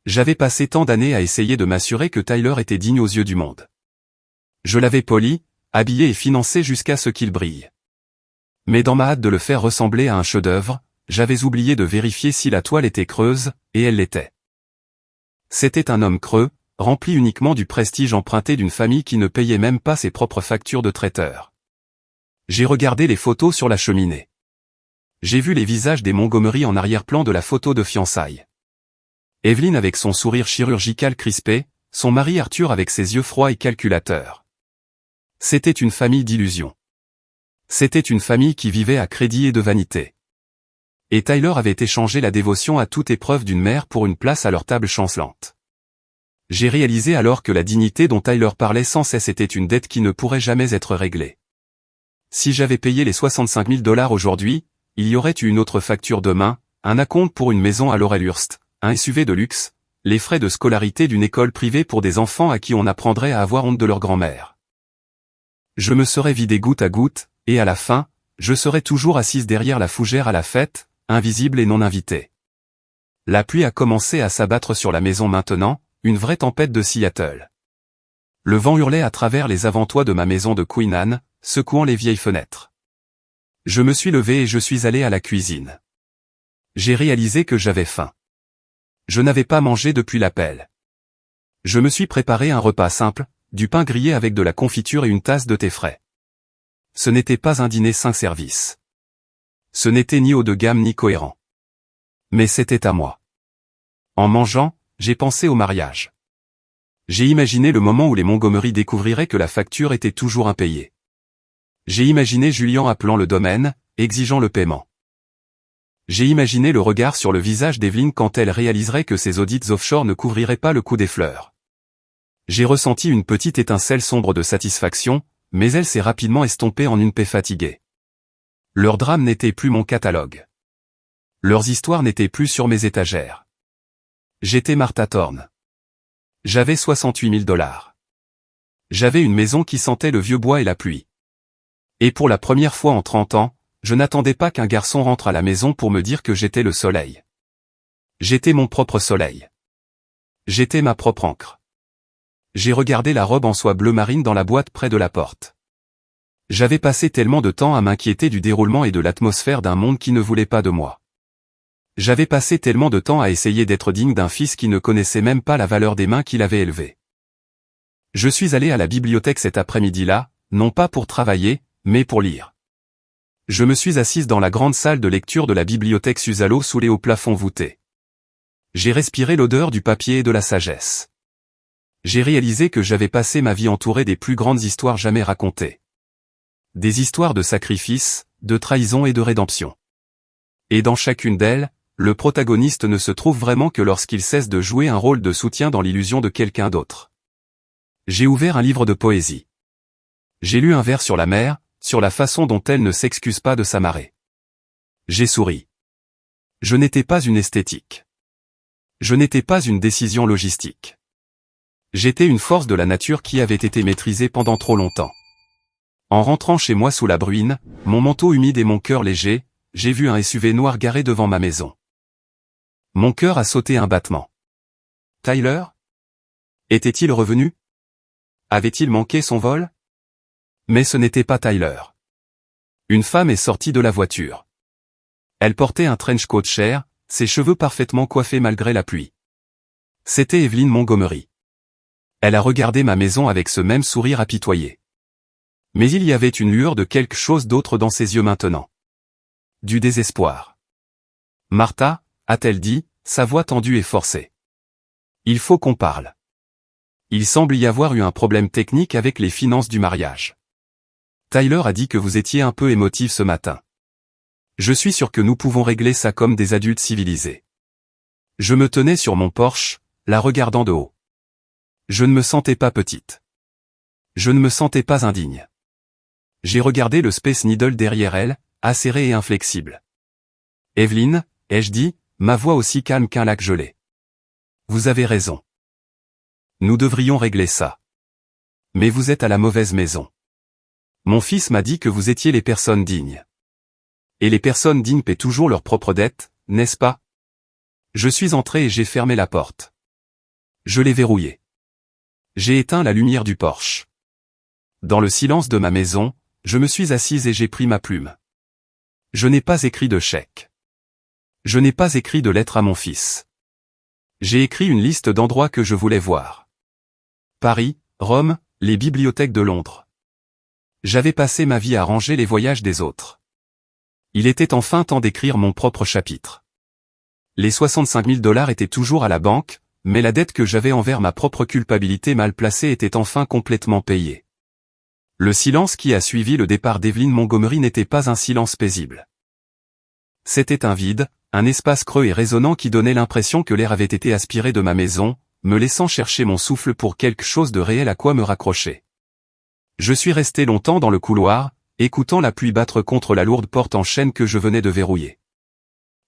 J'avais passé tant d'années à essayer de m'assurer que Tyler était digne aux yeux du monde. Je l'avais poli, habillé et financé jusqu'à ce qu'il brille. Mais dans ma hâte de le faire ressembler à un chef-d'œuvre, j'avais oublié de vérifier si la toile était creuse, et elle l'était. C'était un homme creux, rempli uniquement du prestige emprunté d'une famille qui ne payait même pas ses propres factures de traiteur. J'ai regardé les photos sur la cheminée. J'ai vu les visages des Montgomery en arrière-plan de la photo de fiançailles. Evelyn avec son sourire chirurgical crispé, son mari Arthur avec ses yeux froids et calculateurs. C'était une famille d'illusions. C'était une famille qui vivait à crédit et de vanité. Et Tyler avait échangé la dévotion à toute épreuve d'une mère pour une place à leur table chancelante. J'ai réalisé alors que la dignité dont Tyler parlait sans cesse était une dette qui ne pourrait jamais être réglée. Si j'avais payé les 65 000 $ aujourd'hui, il y aurait eu une autre facture demain, un acompte pour une maison à Laurelhurst, un SUV de luxe, les frais de scolarité d'une école privée pour des enfants à qui on apprendrait à avoir honte de leur grand-mère. Je me serais vidé goutte à goutte, et à la fin, je serais toujours assise derrière la fougère à la fête, invisible et non invitée. La pluie a commencé à s'abattre sur la maison maintenant, une vraie tempête de Seattle. Le vent hurlait à travers les avant-toits de ma maison de Queen Anne, secouant les vieilles fenêtres. Je me suis levé et je suis allé à la cuisine. J'ai réalisé que j'avais faim. Je n'avais pas mangé depuis l'appel. Je me suis préparé un repas simple, du pain grillé avec de la confiture et une tasse de thé frais. Ce n'était pas un dîner 5 services. Ce n'était ni haut de gamme ni cohérent. Mais c'était à moi. En mangeant, j'ai pensé au mariage. J'ai imaginé le moment où les Montgomery découvriraient que la facture était toujours impayée. J'ai imaginé Julian appelant le domaine, exigeant le paiement. J'ai imaginé le regard sur le visage d'Evelyn quand elle réaliserait que ses audits offshore ne couvriraient pas le coût des fleurs. J'ai ressenti une petite étincelle sombre de satisfaction, mais elle s'est rapidement estompée en une paix fatiguée. Leur drame n'était plus mon catalogue. Leurs histoires n'étaient plus sur mes étagères. J'étais Martha Thorne. J'avais 68 000 $. J'avais une maison qui sentait le vieux bois et la pluie. Et pour la première fois en 30 ans, je n'attendais pas qu'un garçon rentre à la maison pour me dire que j'étais le soleil. J'étais mon propre soleil. J'étais ma propre encre. J'ai regardé la robe en soie bleu marine dans la boîte près de la porte. J'avais passé tellement de temps à m'inquiéter du déroulement et de l'atmosphère d'un monde qui ne voulait pas de moi. J'avais passé tellement de temps à essayer d'être digne d'un fils qui ne connaissait même pas la valeur des mains qu'il avait élevées. Je suis allé à la bibliothèque cet après-midi-là, non pas pour travailler, mais pour lire. Je me suis assise dans la grande salle de lecture de la bibliothèque Susalo sous les hauts plafonds voûtés. J'ai respiré l'odeur du papier et de la sagesse. J'ai réalisé que j'avais passé ma vie entourée des plus grandes histoires jamais racontées. Des histoires de sacrifice, de trahison et de rédemption. Et dans chacune d'elles, le protagoniste ne se trouve vraiment que lorsqu'il cesse de jouer un rôle de soutien dans l'illusion de quelqu'un d'autre. J'ai ouvert un livre de poésie. J'ai lu un vers sur la mer, sur la façon dont elle ne s'excuse pas de sa marée. J'ai souri. Je n'étais pas une esthétique. Je n'étais pas une décision logistique. J'étais une force de la nature qui avait été maîtrisée pendant trop longtemps. En rentrant chez moi sous la bruine, mon manteau humide et mon cœur léger, j'ai vu un SUV noir garé devant ma maison. Mon cœur a sauté un battement. Tyler? Était-il revenu? Avait-il manqué son vol? Mais ce n'était pas Tyler. Une femme est sortie de la voiture. Elle portait un trench coat cher, ses cheveux parfaitement coiffés malgré la pluie. C'était Evelyn Montgomery. Elle a regardé ma maison avec ce même sourire apitoyé. Mais il y avait une lueur de quelque chose d'autre dans ses yeux maintenant. Du désespoir. Martha, a-t-elle dit, sa voix tendue et forcée. Il faut qu'on parle. Il semble y avoir eu un problème technique avec les finances du mariage. Tyler a dit que vous étiez un peu émotif ce matin. Je suis sûr que nous pouvons régler ça comme des adultes civilisés. Je me tenais sur mon porche, la regardant de haut. Je ne me sentais pas petite. Je ne me sentais pas indigne. J'ai regardé le Space Needle derrière elle, acéré et inflexible. Evelyn, ai-je dit, ma voix aussi calme qu'un lac gelé. Vous avez raison. Nous devrions régler ça. Mais vous êtes à la mauvaise maison. Mon fils m'a dit que vous étiez les personnes dignes. Et les personnes dignes paient toujours leurs propres dettes, n'est-ce pas? Je suis entré et j'ai fermé la porte. Je l'ai verrouillée. J'ai éteint la lumière du porche. Dans le silence de ma maison, je me suis assise et j'ai pris ma plume. Je n'ai pas écrit de chèque. Je n'ai pas écrit de lettre à mon fils. J'ai écrit une liste d'endroits que je voulais voir. Paris, Rome, les bibliothèques de Londres. J'avais passé ma vie à ranger les voyages des autres. Il était enfin temps d'écrire mon propre chapitre. Les 65 000 $ étaient toujours à la banque, mais la dette que j'avais envers ma propre culpabilité mal placée était enfin complètement payée. Le silence qui a suivi le départ d'Evelyn Montgomery n'était pas un silence paisible. C'était un vide, un espace creux et résonnant qui donnait l'impression que l'air avait été aspiré de ma maison, me laissant chercher mon souffle pour quelque chose de réel à quoi me raccrocher. Je suis resté longtemps dans le couloir, écoutant la pluie battre contre la lourde porte en chêne que je venais de verrouiller.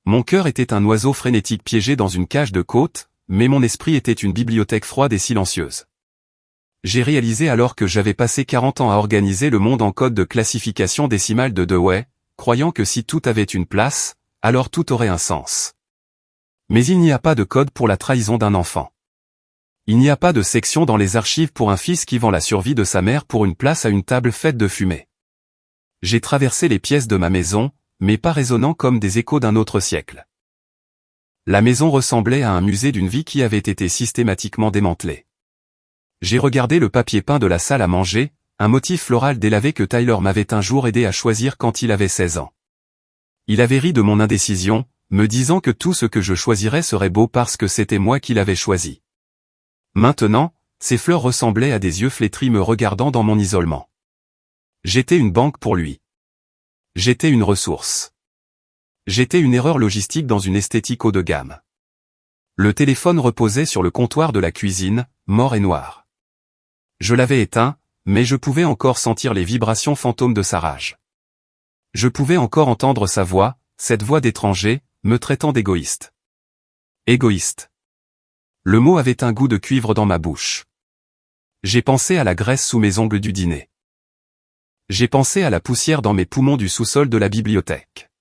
Mon cœur était un oiseau frénétique piégé dans une cage de côte, mais mon esprit était une bibliothèque froide et silencieuse. J'ai réalisé alors que j'avais passé 40 ans à organiser le monde en code de classification décimale de Dewey, croyant que si tout avait une place, alors tout aurait un sens. Mais il n'y a pas de code pour la trahison d'un enfant. Il n'y a pas de section dans les archives pour un fils qui vend la survie de sa mère pour une place à une table faite de fumée. J'ai traversé les pièces de ma maison, mais pas résonnant comme des échos d'un autre siècle. La maison ressemblait à un musée d'une vie qui avait été systématiquement démantelée. J'ai regardé le papier peint de la salle à manger, un motif floral délavé que Tyler m'avait un jour aidé à choisir quand il avait 16 ans. Il avait ri de mon indécision, me disant que tout ce que je choisirais serait beau parce que c'était moi qui l'avais choisi. Maintenant, ces fleurs ressemblaient à des yeux flétris me regardant dans mon isolement. J'étais une banque pour lui. J'étais une ressource. J'étais une erreur logistique dans une esthétique haut de gamme. Le téléphone reposait sur le comptoir de la cuisine, mort et noir. Je l'avais éteint, mais je pouvais encore sentir les vibrations fantômes de sa rage. Je pouvais encore entendre sa voix, cette voix d'étranger, me traitant d'égoïste. Égoïste. Le mot avait un goût de cuivre dans ma bouche. J'ai pensé à la graisse sous mes ongles du dîner. J'ai pensé à la poussière dans mes poumons du sous-sol de la bibliothèque.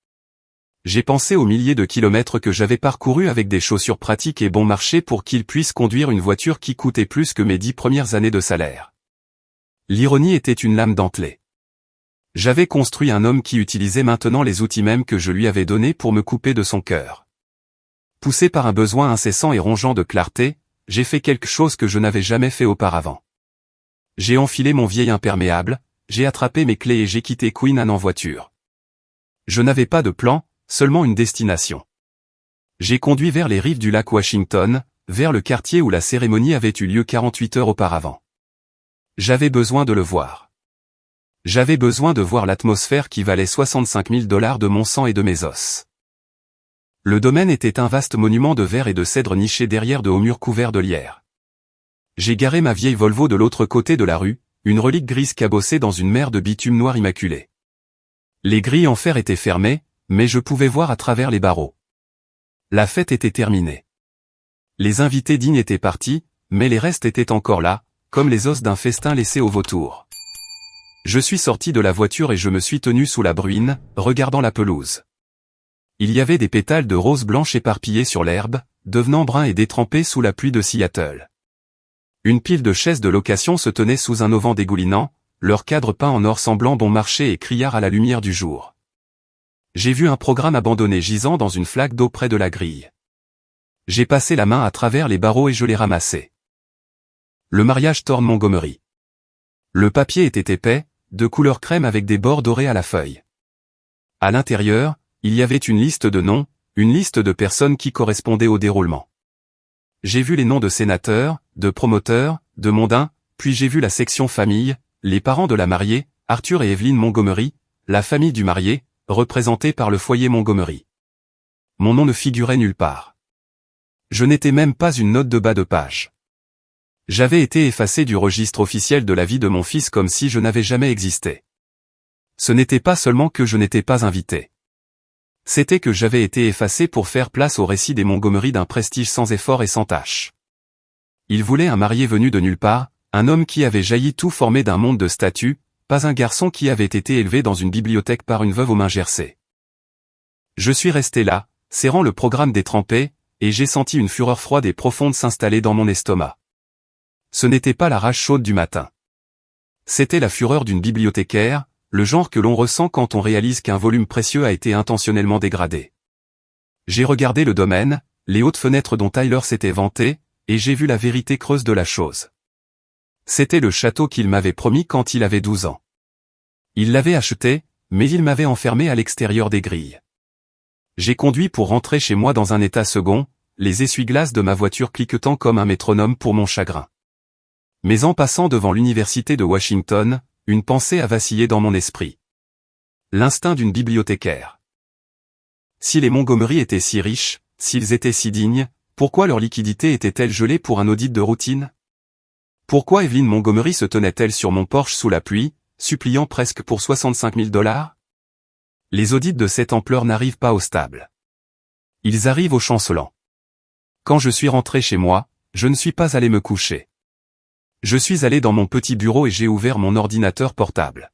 J'ai pensé aux milliers de kilomètres que j'avais parcourus avec des chaussures pratiques et bon marché pour qu'il puisse conduire une voiture qui coûtait plus que mes 10 premières années de salaire. L'ironie était une lame dentelée. J'avais construit un homme qui utilisait maintenant les outils mêmes que je lui avais donnés pour me couper de son cœur. Poussé par un besoin incessant et rongeant de clarté, j'ai fait quelque chose que je n'avais jamais fait auparavant. J'ai enfilé mon vieil imperméable, j'ai attrapé mes clés et j'ai quitté Queen Anne en voiture. Je n'avais pas de plan, seulement une destination. J'ai conduit vers les rives du lac Washington, vers le quartier où la cérémonie avait eu lieu 48 heures auparavant. J'avais besoin de le voir. J'avais besoin de voir l'atmosphère qui valait 65 000 $ de mon sang et de mes os. Le domaine était un vaste monument de verre et de cèdre niché derrière de hauts murs couverts de lierre. J'ai garé ma vieille Volvo de l'autre côté de la rue, une relique grise cabossée dans une mer de bitume noir immaculé. Les grilles en fer étaient fermées, mais je pouvais voir à travers les barreaux. La fête était terminée. Les invités dignes étaient partis, mais les restes étaient encore là, comme les os d'un festin laissé aux vautours. Je suis sorti de la voiture et je me suis tenu sous la bruine, regardant la pelouse. Il y avait des pétales de roses blanches éparpillés sur l'herbe, devenant bruns et détrempés sous la pluie de Seattle. Une pile de chaises de location se tenait sous un auvent dégoulinant, leurs cadres peints en or semblant bon marché et criards à la lumière du jour. J'ai vu un programme abandonné gisant dans une flaque d'eau près de la grille. J'ai passé la main à travers les barreaux et je les ramassai. Le mariage Thorne Montgomery. Le papier était épais, de couleur crème avec des bords dorés à la feuille. À l'intérieur, il y avait une liste de noms, une liste de personnes qui correspondaient au déroulement. J'ai vu les noms de sénateurs, de promoteurs, de mondains, puis j'ai vu la section famille, les parents de la mariée, Arthur et Evelyn Montgomery, la famille du marié, représentée par le foyer Montgomery. Mon nom ne figurait nulle part. Je n'étais même pas une note de bas de page. J'avais été effacé du registre officiel de la vie de mon fils comme si je n'avais jamais existé. Ce n'était pas seulement que je n'étais pas invité. C'était que j'avais été effacé pour faire place au récit des Montgomery d'un prestige sans effort et sans tâche. Ils voulaient un marié venu de nulle part, un homme qui avait jailli tout formé d'un monde de statut, pas un garçon qui avait été élevé dans une bibliothèque par une veuve aux mains gercées. Je suis resté là, serrant le programme détrempé, et j'ai senti une fureur froide et profonde s'installer dans mon estomac. Ce n'était pas la rage chaude du matin. C'était la fureur d'une bibliothécaire, le genre que l'on ressent quand on réalise qu'un volume précieux a été intentionnellement dégradé. J'ai regardé le domaine, les hautes fenêtres dont Tyler s'était vanté, et j'ai vu la vérité creuse de la chose. C'était le château qu'il m'avait promis quand il avait 12 ans. Il l'avait acheté, mais il m'avait enfermé à l'extérieur des grilles. J'ai conduit pour rentrer chez moi dans un état second, les essuie-glaces de ma voiture cliquetant comme un métronome pour mon chagrin. Mais en passant devant l'université de Washington, une pensée a vacillé dans mon esprit. L'instinct d'une bibliothécaire. Si les Montgomery étaient si riches, s'ils étaient si dignes, pourquoi leur liquidité était-elle gelée pour un audit de routine? Pourquoi Evelyn Montgomery se tenait-elle sur mon porche sous la pluie, suppliant presque pour 65 000 $? Les audits de cette ampleur n'arrivent pas au stable. Ils arrivent au chancelant. Quand je suis rentré chez moi, je ne suis pas allé me coucher. Je suis allé dans mon petit bureau et j'ai ouvert mon ordinateur portable.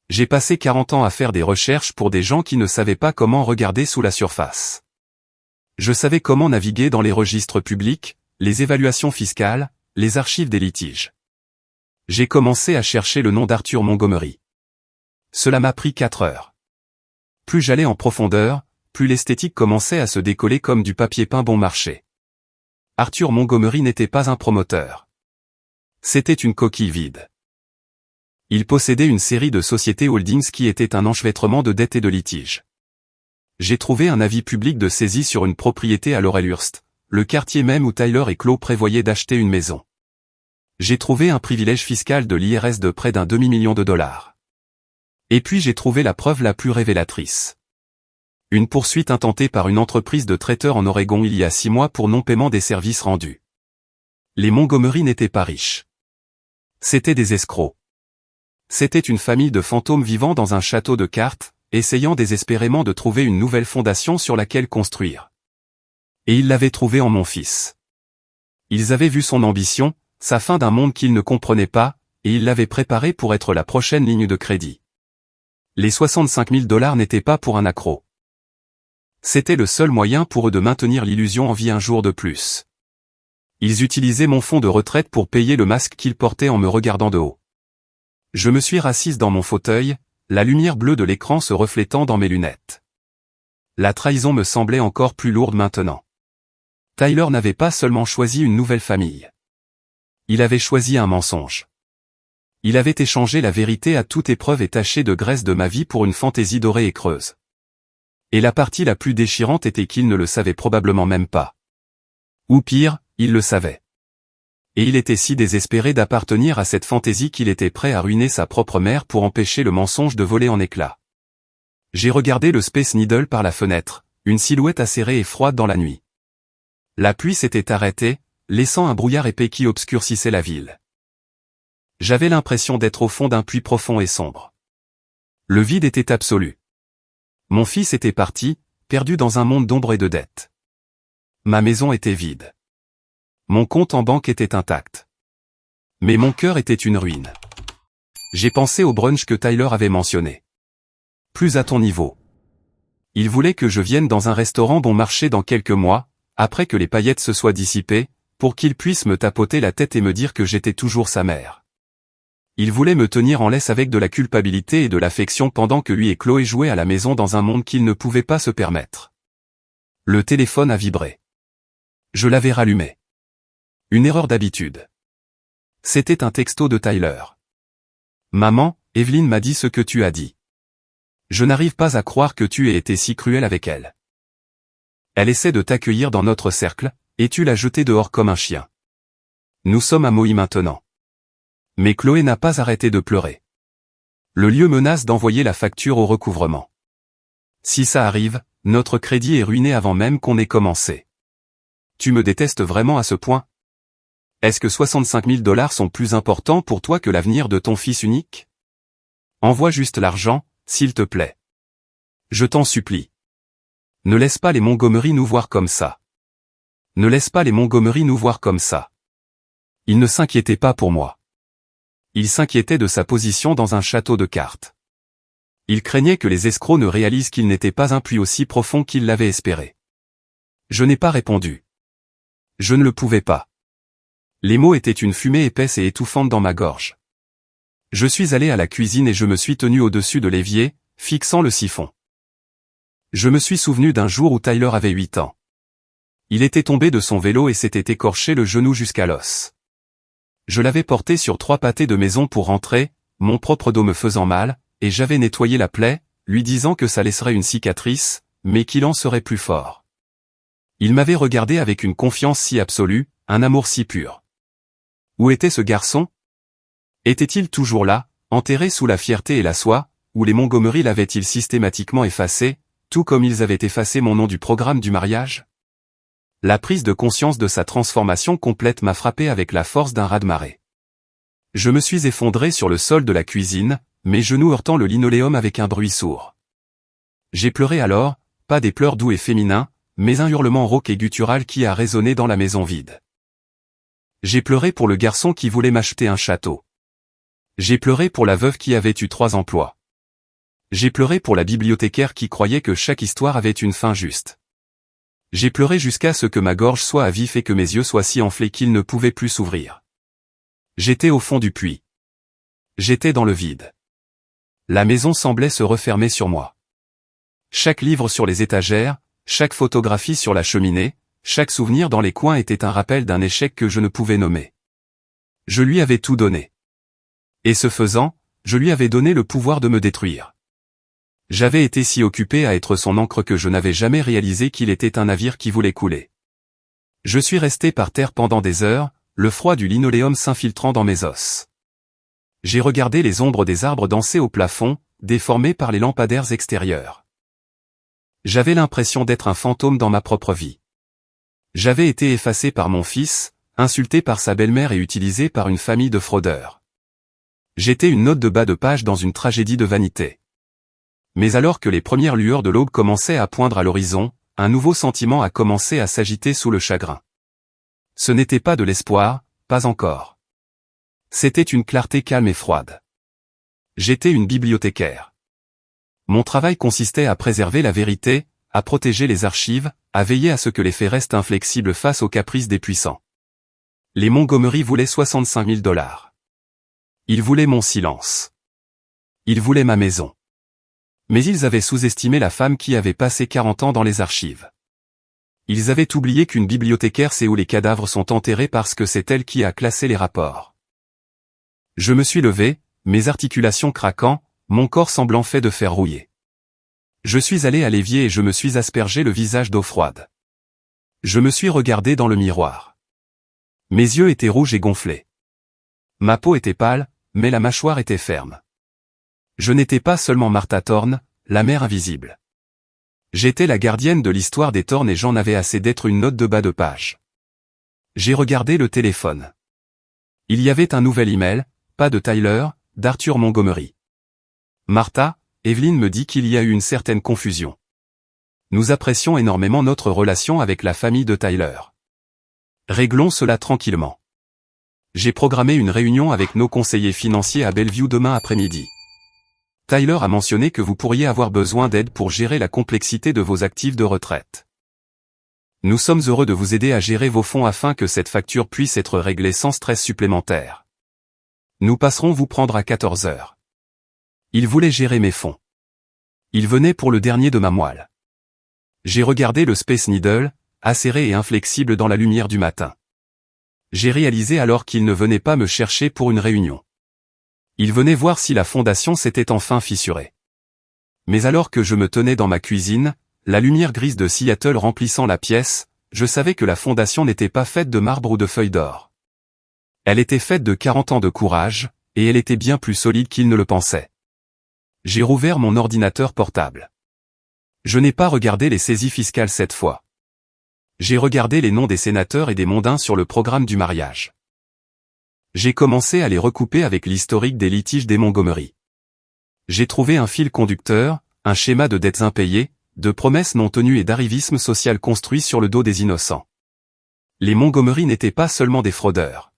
J'ai passé 40 ans à faire des recherches pour des gens qui ne savaient pas comment regarder sous la surface. Je savais comment naviguer dans les registres publics, les évaluations fiscales, les archives des litiges. J'ai commencé à chercher le nom d'Arthur Montgomery. Cela m'a pris 4 heures. Plus j'allais en profondeur, plus l'esthétique commençait à se décoller comme du papier peint bon marché. Arthur Montgomery n'était pas un promoteur. C'était une coquille vide. Il possédait une série de sociétés holdings qui étaient un enchevêtrement de dettes et de litiges. J'ai trouvé un avis public de saisie sur une propriété à Laurelhurst, le quartier même où Tyler et Chloe prévoyaient d'acheter une maison. J'ai trouvé un privilège fiscal de l'IRS de près d'un demi-million de dollars. Et puis j'ai trouvé la preuve la plus révélatrice. Une poursuite intentée par une entreprise de traiteurs en Oregon il y a 6 mois pour non-paiement des services rendus. Les Montgomery n'étaient pas riches. C'étaient des escrocs. C'était une famille de fantômes vivant dans un château de cartes, essayant désespérément de trouver une nouvelle fondation sur laquelle construire. Et ils l'avaient trouvé en mon fils. Ils avaient vu son ambition, sa fin d'un monde qu'ils ne comprenaient pas, et ils l'avaient préparé pour être la prochaine ligne de crédit. Les 65 000 $ n'étaient pas pour un accro. C'était le seul moyen pour eux de maintenir l'illusion en vie un jour de plus. Ils utilisaient mon fonds de retraite pour payer le masque qu'ils portaient en me regardant de haut. Je me suis rassise dans mon fauteuil, la lumière bleue de l'écran se reflétant dans mes lunettes. La trahison me semblait encore plus lourde maintenant. Tyler n'avait pas seulement choisi une nouvelle famille. Il avait choisi un mensonge. Il avait échangé la vérité à toute épreuve et taché de graisse de ma vie pour une fantaisie dorée et creuse. Et la partie la plus déchirante était qu'il ne le savait probablement même pas. Ou pire, il le savait. Et il était si désespéré d'appartenir à cette fantaisie qu'il était prêt à ruiner sa propre mère pour empêcher le mensonge de voler en éclats. J'ai regardé le Space Needle par la fenêtre, une silhouette acérée et froide dans la nuit. La pluie s'était arrêtée, laissant un brouillard épais qui obscurcissait la ville. J'avais l'impression d'être au fond d'un puits profond et sombre. Le vide était absolu. Mon fils était parti, perdu dans un monde d'ombre et de dettes. Ma maison était vide. Mon compte en banque était intact. Mais mon cœur était une ruine. J'ai pensé au brunch que Tyler avait mentionné. Plus à ton niveau. Il voulait que je vienne dans un restaurant bon marché dans quelques mois, après que les paillettes se soient dissipées, pour qu'il puisse me tapoter la tête et me dire que j'étais toujours sa mère. Il voulait me tenir en laisse avec de la culpabilité et de l'affection pendant que lui et Chloé jouaient à la maison dans un monde qu'ils ne pouvaient pas se permettre. Le téléphone a vibré. Je l'avais rallumé. Une erreur d'habitude. C'était un texto de Tyler. Maman, Evelyne m'a dit ce que tu as dit. Je n'arrive pas à croire que tu aies été si cruel avec elle. Elle essaie de t'accueillir dans notre cercle, et tu l'as jetée dehors comme un chien. Nous sommes à Maui maintenant. Mais Chloé n'a pas arrêté de pleurer. Le lieu menace d'envoyer la facture au recouvrement. Si ça arrive, notre crédit est ruiné avant même qu'on ait commencé. Tu me détestes vraiment à ce point? Est-ce que 65 000 $ sont plus importants pour toi que l'avenir de ton fils unique? Envoie juste l'argent, s'il te plaît. Je t'en supplie. Ne laisse pas les Montgomery nous voir comme ça. Ne laisse pas les Montgomery nous voir comme ça. Il ne s'inquiétait pas pour moi. Il s'inquiétait de sa position dans un château de cartes. Il craignait que les escrocs ne réalisent qu'il n'était pas un puits aussi profond qu'ils l'avaient espéré. Je n'ai pas répondu. Je ne le pouvais pas. Les mots étaient une fumée épaisse et étouffante dans ma gorge. Je suis allé à la cuisine et je me suis tenu au-dessus de l'évier, fixant le siphon. Je me suis souvenu d'un jour où Tyler avait 8 ans. Il était tombé de son vélo et s'était écorché le genou jusqu'à l'os. Je l'avais porté sur 3 pâtés de maison pour rentrer, mon propre dos me faisant mal, et j'avais nettoyé la plaie, lui disant que ça laisserait une cicatrice, mais qu'il en serait plus fort. Il m'avait regardé avec une confiance si absolue, un amour si pur. Où était ce garçon? Était-il toujours là, enterré sous la fierté et la soie, ou les Montgomery l'avaient-ils systématiquement effacé, tout comme ils avaient effacé mon nom du programme du mariage? La prise de conscience de sa transformation complète m'a frappé avec la force d'un raz-de-marée. Je me suis effondré sur le sol de la cuisine, mes genoux heurtant le linoléum avec un bruit sourd. J'ai pleuré alors, pas des pleurs doux et féminins, mais un hurlement rauque et guttural qui a résonné dans la maison vide. J'ai pleuré pour le garçon qui voulait m'acheter un château. J'ai pleuré pour la veuve qui avait eu 3 emplois. J'ai pleuré pour la bibliothécaire qui croyait que chaque histoire avait une fin juste. J'ai pleuré jusqu'à ce que ma gorge soit à vif et que mes yeux soient si enflés qu'ils ne pouvaient plus s'ouvrir. J'étais au fond du puits. J'étais dans le vide. La maison semblait se refermer sur moi. Chaque livre sur les étagères, chaque photographie sur la cheminée, chaque souvenir dans les coins était un rappel d'un échec que je ne pouvais nommer. Je lui avais tout donné. Et ce faisant, je lui avais donné le pouvoir de me détruire. J'avais été si occupé à être son ancre que je n'avais jamais réalisé qu'il était un navire qui voulait couler. Je suis resté par terre pendant des heures, le froid du linoléum s'infiltrant dans mes os. J'ai regardé les ombres des arbres danser au plafond, déformées par les lampadaires extérieurs. J'avais l'impression d'être un fantôme dans ma propre vie. J'avais été effacé par mon fils, insulté par sa belle-mère et utilisé par une famille de fraudeurs. J'étais une note de bas de page dans une tragédie de vanité. Mais alors que les premières lueurs de l'aube commençaient à poindre à l'horizon, un nouveau sentiment a commencé à s'agiter sous le chagrin. Ce n'était pas de l'espoir, pas encore. C'était une clarté calme et froide. J'étais une bibliothécaire. Mon travail consistait à préserver la vérité, à protéger les archives, à veiller à ce que les faits restent inflexibles face aux caprices des puissants. Les Montgomery voulaient 65 000 $. Ils voulaient mon silence. Ils voulaient ma maison. Mais ils avaient sous-estimé la femme qui avait passé 40 ans dans les archives. Ils avaient oublié qu'une bibliothécaire sait où les cadavres sont enterrés parce que c'est elle qui a classé les rapports. Je me suis levé, mes articulations craquant, mon corps semblant fait de fer rouillé. Je suis allé à l'évier et je me suis aspergé le visage d'eau froide. Je me suis regardé dans le miroir. Mes yeux étaient rouges et gonflés. Ma peau était pâle, mais la mâchoire était ferme. Je n'étais pas seulement Martha Thorne, la mère invisible. J'étais la gardienne de l'histoire des Thorne et j'en avais assez d'être une note de bas de page. J'ai regardé le téléphone. Il y avait un nouvel email, pas de Tyler, d'Arthur Montgomery. Martha, Evelyne me dit qu'il y a eu une certaine confusion. Nous apprécions énormément notre relation avec la famille de Tyler. Réglons cela tranquillement. J'ai programmé une réunion avec nos conseillers financiers à Bellevue demain après-midi. Tyler a mentionné que vous pourriez avoir besoin d'aide pour gérer la complexité de vos actifs de retraite. Nous sommes heureux de vous aider à gérer vos fonds afin que cette facture puisse être réglée sans stress supplémentaire. Nous passerons vous prendre à 14 heures. Il voulait gérer mes fonds. Il venait pour le dernier de ma moelle. J'ai regardé le Space Needle, acéré et inflexible dans la lumière du matin. J'ai réalisé alors qu'il ne venait pas me chercher pour une réunion. Il venait voir si la fondation s'était enfin fissurée. Mais alors que je me tenais dans ma cuisine, la lumière grise de Seattle remplissant la pièce, je savais que la fondation n'était pas faite de marbre ou de feuilles d'or. Elle était faite de 40 ans de courage, et elle était bien plus solide qu'il ne le pensait. J'ai rouvert mon ordinateur portable. Je n'ai pas regardé les saisies fiscales cette fois. J'ai regardé les noms des sénateurs et des mondains sur le programme du mariage. J'ai commencé à les recouper avec l'historique des litiges des Montgomery. J'ai trouvé un fil conducteur, un schéma de dettes impayées, de promesses non tenues et d'arrivisme social construit sur le dos des innocents. Les Montgomery n'étaient pas seulement des fraudeurs.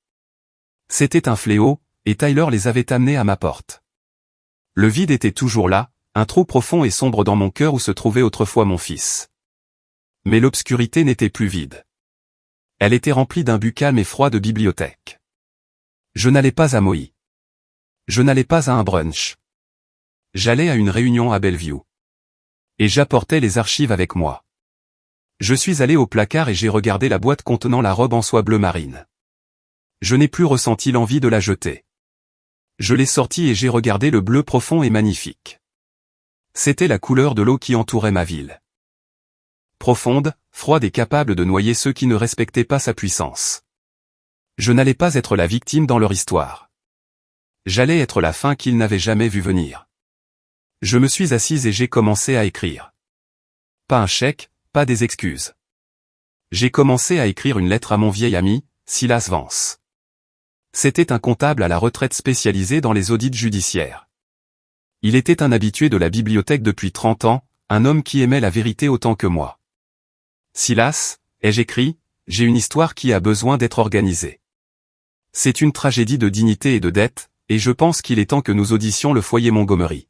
C'était un fléau, et Tyler les avait amenés à ma porte. Le vide était toujours là, un trou profond et sombre dans mon cœur où se trouvait autrefois mon fils. Mais l'obscurité n'était plus vide. Elle était remplie d'un but calme et froid de bibliothèque. Je n'allais pas à Maui. Je n'allais pas à un brunch. J'allais à une réunion à Bellevue. Et j'apportais les archives avec moi. Je suis allé au placard et j'ai regardé la boîte contenant la robe en soie bleu marine. Je n'ai plus ressenti l'envie de la jeter. Je l'ai sortie et j'ai regardé le bleu profond et magnifique. C'était la couleur de l'eau qui entourait ma ville. Profonde, froide et capable de noyer ceux qui ne respectaient pas sa puissance. Je n'allais pas être la victime dans leur histoire. J'allais être la fin qu'ils n'avaient jamais vue venir. Je me suis assise et j'ai commencé à écrire. Pas un chèque, pas des excuses. J'ai commencé à écrire une lettre à mon vieil ami, Silas Vance. C'était un comptable à la retraite spécialisé dans les audits judiciaires. Il était un habitué de la bibliothèque depuis 30 ans, un homme qui aimait la vérité autant que moi. Silas, ai-je écrit, j'ai une histoire qui a besoin d'être organisée. C'est une tragédie de dignité et de dette, et je pense qu'il est temps que nous audissions le foyer Montgomery.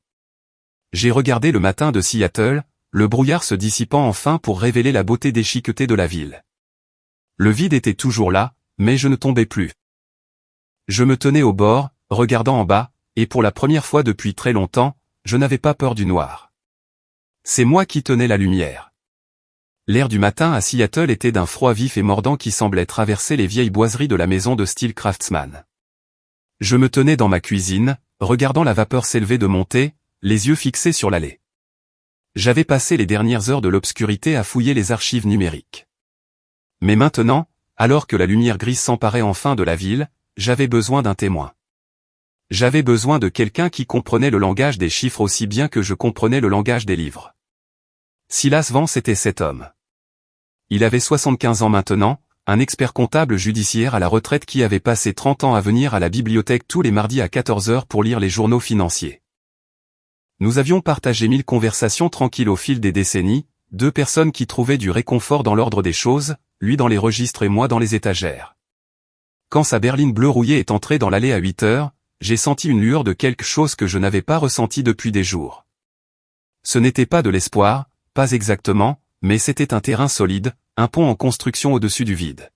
J'ai regardé le matin de Seattle, le brouillard se dissipant enfin pour révéler la beauté déchiquetée de la ville. Le vide était toujours là, mais je ne tombais plus. Je me tenais au bord, regardant en bas, et pour la première fois depuis très longtemps, je n'avais pas peur du noir. C'est moi qui tenais la lumière. L'air du matin à Seattle était d'un froid vif et mordant qui semblait traverser les vieilles boiseries de la maison de style Craftsman. Je me tenais dans ma cuisine, regardant la vapeur s'élever de mon thé, les yeux fixés sur l'allée. J'avais passé les dernières heures de l'obscurité à fouiller les archives numériques. Mais maintenant, alors que la lumière grise s'emparait enfin de la ville, j'avais besoin d'un témoin. J'avais besoin de quelqu'un qui comprenait le langage des chiffres aussi bien que je comprenais le langage des livres. Silas Vance était cet homme. Il avait 75 ans maintenant, un expert comptable judiciaire à la retraite qui avait passé 30 ans à venir à la bibliothèque tous les mardis à 14 heures pour lire les journaux financiers. Nous avions partagé 1000 conversations tranquilles au fil des décennies, deux personnes qui trouvaient du réconfort dans l'ordre des choses, lui dans les registres et moi dans les étagères. Quand sa berline bleue rouillée est entrée dans l'allée à 8 heures, j'ai senti une lueur de quelque chose que je n'avais pas ressenti depuis des jours. Ce n'était pas de l'espoir, pas exactement, mais c'était un terrain solide, un pont en construction au-dessus du vide.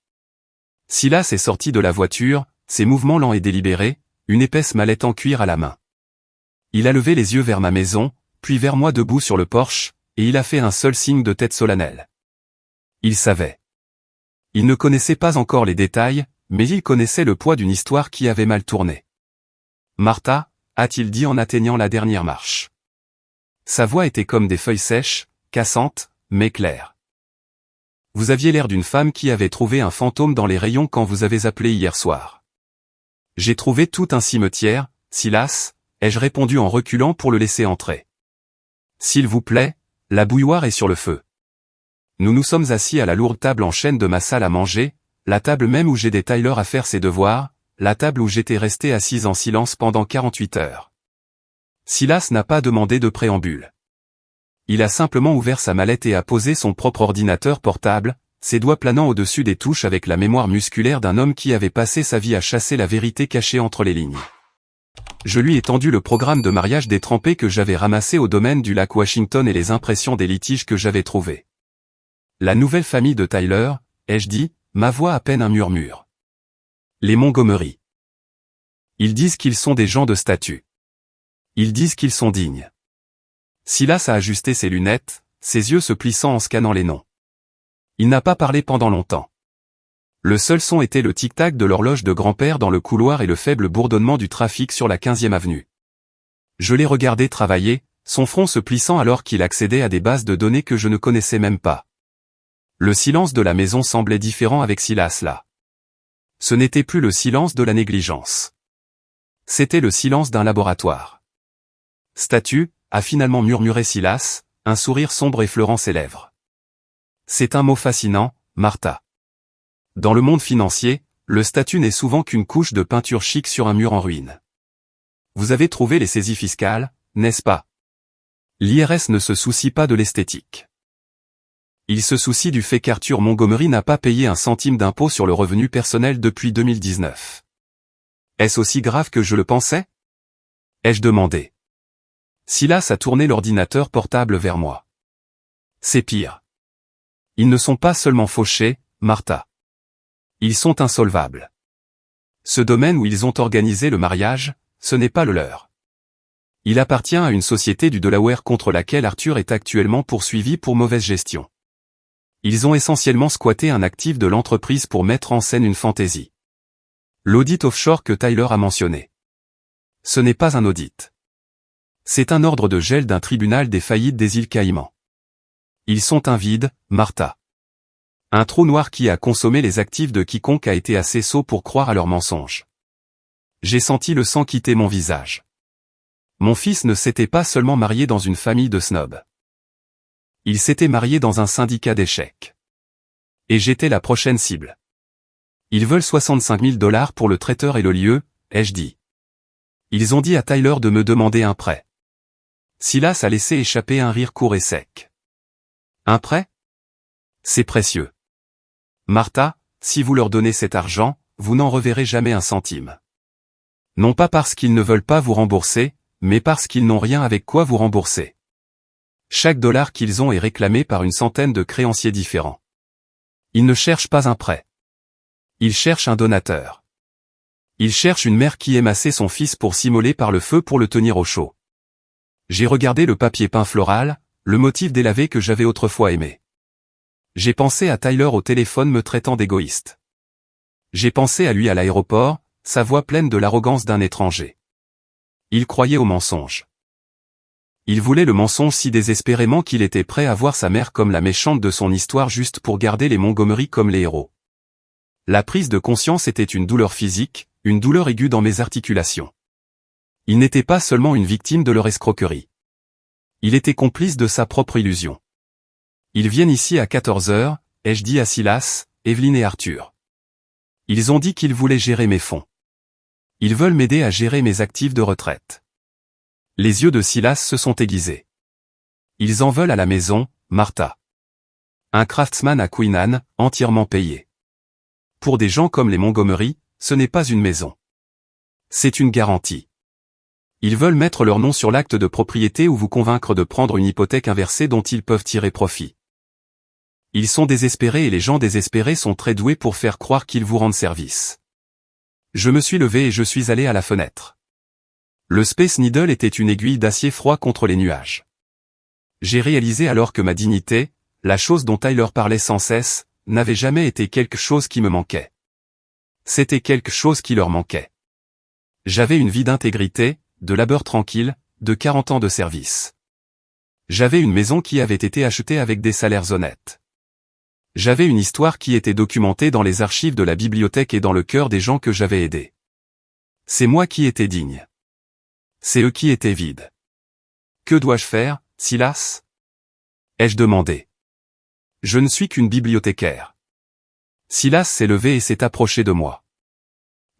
Silas est sorti de la voiture, ses mouvements lents et délibérés, une épaisse mallette en cuir à la main. Il a levé les yeux vers ma maison, puis vers moi debout sur le porche, et il a fait un seul signe de tête solennel. Il savait. Il ne connaissait pas encore les détails, mais il connaissait le poids d'une histoire qui avait mal tourné. « Martha » a-t-il dit en atteignant la dernière marche. Sa voix était comme des feuilles sèches, cassantes, mais claires. Vous aviez l'air d'une femme qui avait trouvé un fantôme dans les rayons quand vous avez appelé hier soir. J'ai trouvé tout un cimetière, Silas, ai-je répondu en reculant pour le laisser entrer. S'il vous plaît, la bouilloire est sur le feu. Nous nous sommes assis à la lourde table en chêne de ma salle à manger, la table même où j'aidais Tyler à faire ses devoirs, la table où j'étais resté assise en silence pendant 48 heures. Silas n'a pas demandé de préambule. Il a simplement ouvert sa mallette et a posé son propre ordinateur portable, ses doigts planant au-dessus des touches avec la mémoire musculaire d'un homme qui avait passé sa vie à chasser la vérité cachée entre les lignes. Je lui ai tendu le programme de mariage détrempé que j'avais ramassé au domaine du lac Washington et les impressions des litiges que j'avais trouvés. La nouvelle famille de Tyler, ai-je dit, ma voix à peine un murmure. Les Montgomery. Ils disent qu'ils sont des gens de statut. Ils disent qu'ils sont dignes. Silas a ajusté ses lunettes, ses yeux se plissant en scannant les noms. Il n'a pas parlé pendant longtemps. Le seul son était le tic-tac de l'horloge de grand-père dans le couloir et le faible bourdonnement du trafic sur la 15e avenue. Je l'ai regardé travailler, son front se plissant alors qu'il accédait à des bases de données que je ne connaissais même pas. Le silence de la maison semblait différent avec Silas là. Ce n'était plus le silence de la négligence. C'était le silence d'un laboratoire. Statut, a finalement murmuré Silas, un sourire sombre effleurant ses lèvres. C'est un mot fascinant, Martha. Dans le monde financier, le statut n'est souvent qu'une couche de peinture chic sur un mur en ruine. Vous avez trouvé les saisies fiscales, n'est-ce pas? L'IRS ne se soucie pas de l'esthétique. Il se soucie du fait qu'Arthur Montgomery n'a pas payé un centime d'impôt sur le revenu personnel depuis 2019. Est-ce aussi grave que je le pensais? Ai-je demandé. Silas a tourné l'ordinateur portable vers moi. C'est pire. Ils ne sont pas seulement fauchés, Martha. Ils sont insolvables. Ce domaine où ils ont organisé le mariage, ce n'est pas le leur. Il appartient à une société du Delaware contre laquelle Arthur est actuellement poursuivi pour mauvaise gestion. Ils ont essentiellement squatté un actif de l'entreprise pour mettre en scène une fantaisie. L'audit offshore que Tyler a mentionné. Ce n'est pas un audit. C'est un ordre de gel d'un tribunal des faillites des îles Caïmans. Ils sont un vide, Martha. Un trou noir qui a consommé les actifs de quiconque a été assez sot pour croire à leurs mensonges. J'ai senti le sang quitter mon visage. Mon fils ne s'était pas seulement marié dans une famille de snobs. Il s'était marié dans un syndicat d'échecs. Et j'étais la prochaine cible. Ils veulent 65 000 $ pour le traiteur et le lieu, ai-je dit. Ils ont dit à Tyler de me demander un prêt. Silas a laissé échapper un rire court et sec. Un prêt? C'est précieux. Martha, si vous leur donnez cet argent, vous n'en reverrez jamais un centime. Non pas parce qu'ils ne veulent pas vous rembourser, mais parce qu'ils n'ont rien avec quoi vous rembourser. Chaque dollar qu'ils ont est réclamé par une centaine de créanciers différents. Ils ne cherchent pas un prêt. Ils cherchent un donateur. Ils cherchent une mère qui aime assez son fils pour s'immoler par le feu pour le tenir au chaud. J'ai regardé le papier peint floral, le motif délavé que j'avais autrefois aimé. J'ai pensé à Tyler au téléphone me traitant d'égoïste. J'ai pensé à lui à l'aéroport, sa voix pleine de l'arrogance d'un étranger. Il croyait au mensonge. Il voulait le mensonge si désespérément qu'il était prêt à voir sa mère comme la méchante de son histoire juste pour garder les Montgomery comme les héros. La prise de conscience était une douleur physique, une douleur aiguë dans mes articulations. Il n'était pas seulement une victime de leur escroquerie. Il était complice de sa propre illusion. Ils viennent ici à 14 heures, ai-je dit à Silas, Evelyn et Arthur. Ils ont dit qu'ils voulaient gérer mes fonds. Ils veulent m'aider à gérer mes actifs de retraite. Les yeux de Silas se sont aiguisés. Ils en veulent à la maison, Martha. Un craftsman à Queen Anne, entièrement payé. Pour des gens comme les Montgomery, ce n'est pas une maison. C'est une garantie. Ils veulent mettre leur nom sur l'acte de propriété ou vous convaincre de prendre une hypothèque inversée dont ils peuvent tirer profit. Ils sont désespérés et les gens désespérés sont très doués pour faire croire qu'ils vous rendent service. Je me suis levé et je suis allé à la fenêtre. Le Space Needle était une aiguille d'acier froid contre les nuages. J'ai réalisé alors que ma dignité, la chose dont Tyler parlait sans cesse, n'avait jamais été quelque chose qui me manquait. C'était quelque chose qui leur manquait. J'avais une vie d'intégrité, de labeur tranquille, de 40 ans de service. J'avais une maison qui avait été achetée avec des salaires honnêtes. J'avais une histoire qui était documentée dans les archives de la bibliothèque et dans le cœur des gens que j'avais aidés. C'est moi qui étais digne. C'est eux qui étaient vides. Que dois-je faire, Silas? Ai-je demandé. Je ne suis qu'une bibliothécaire. Silas s'est levé et s'est approché de moi.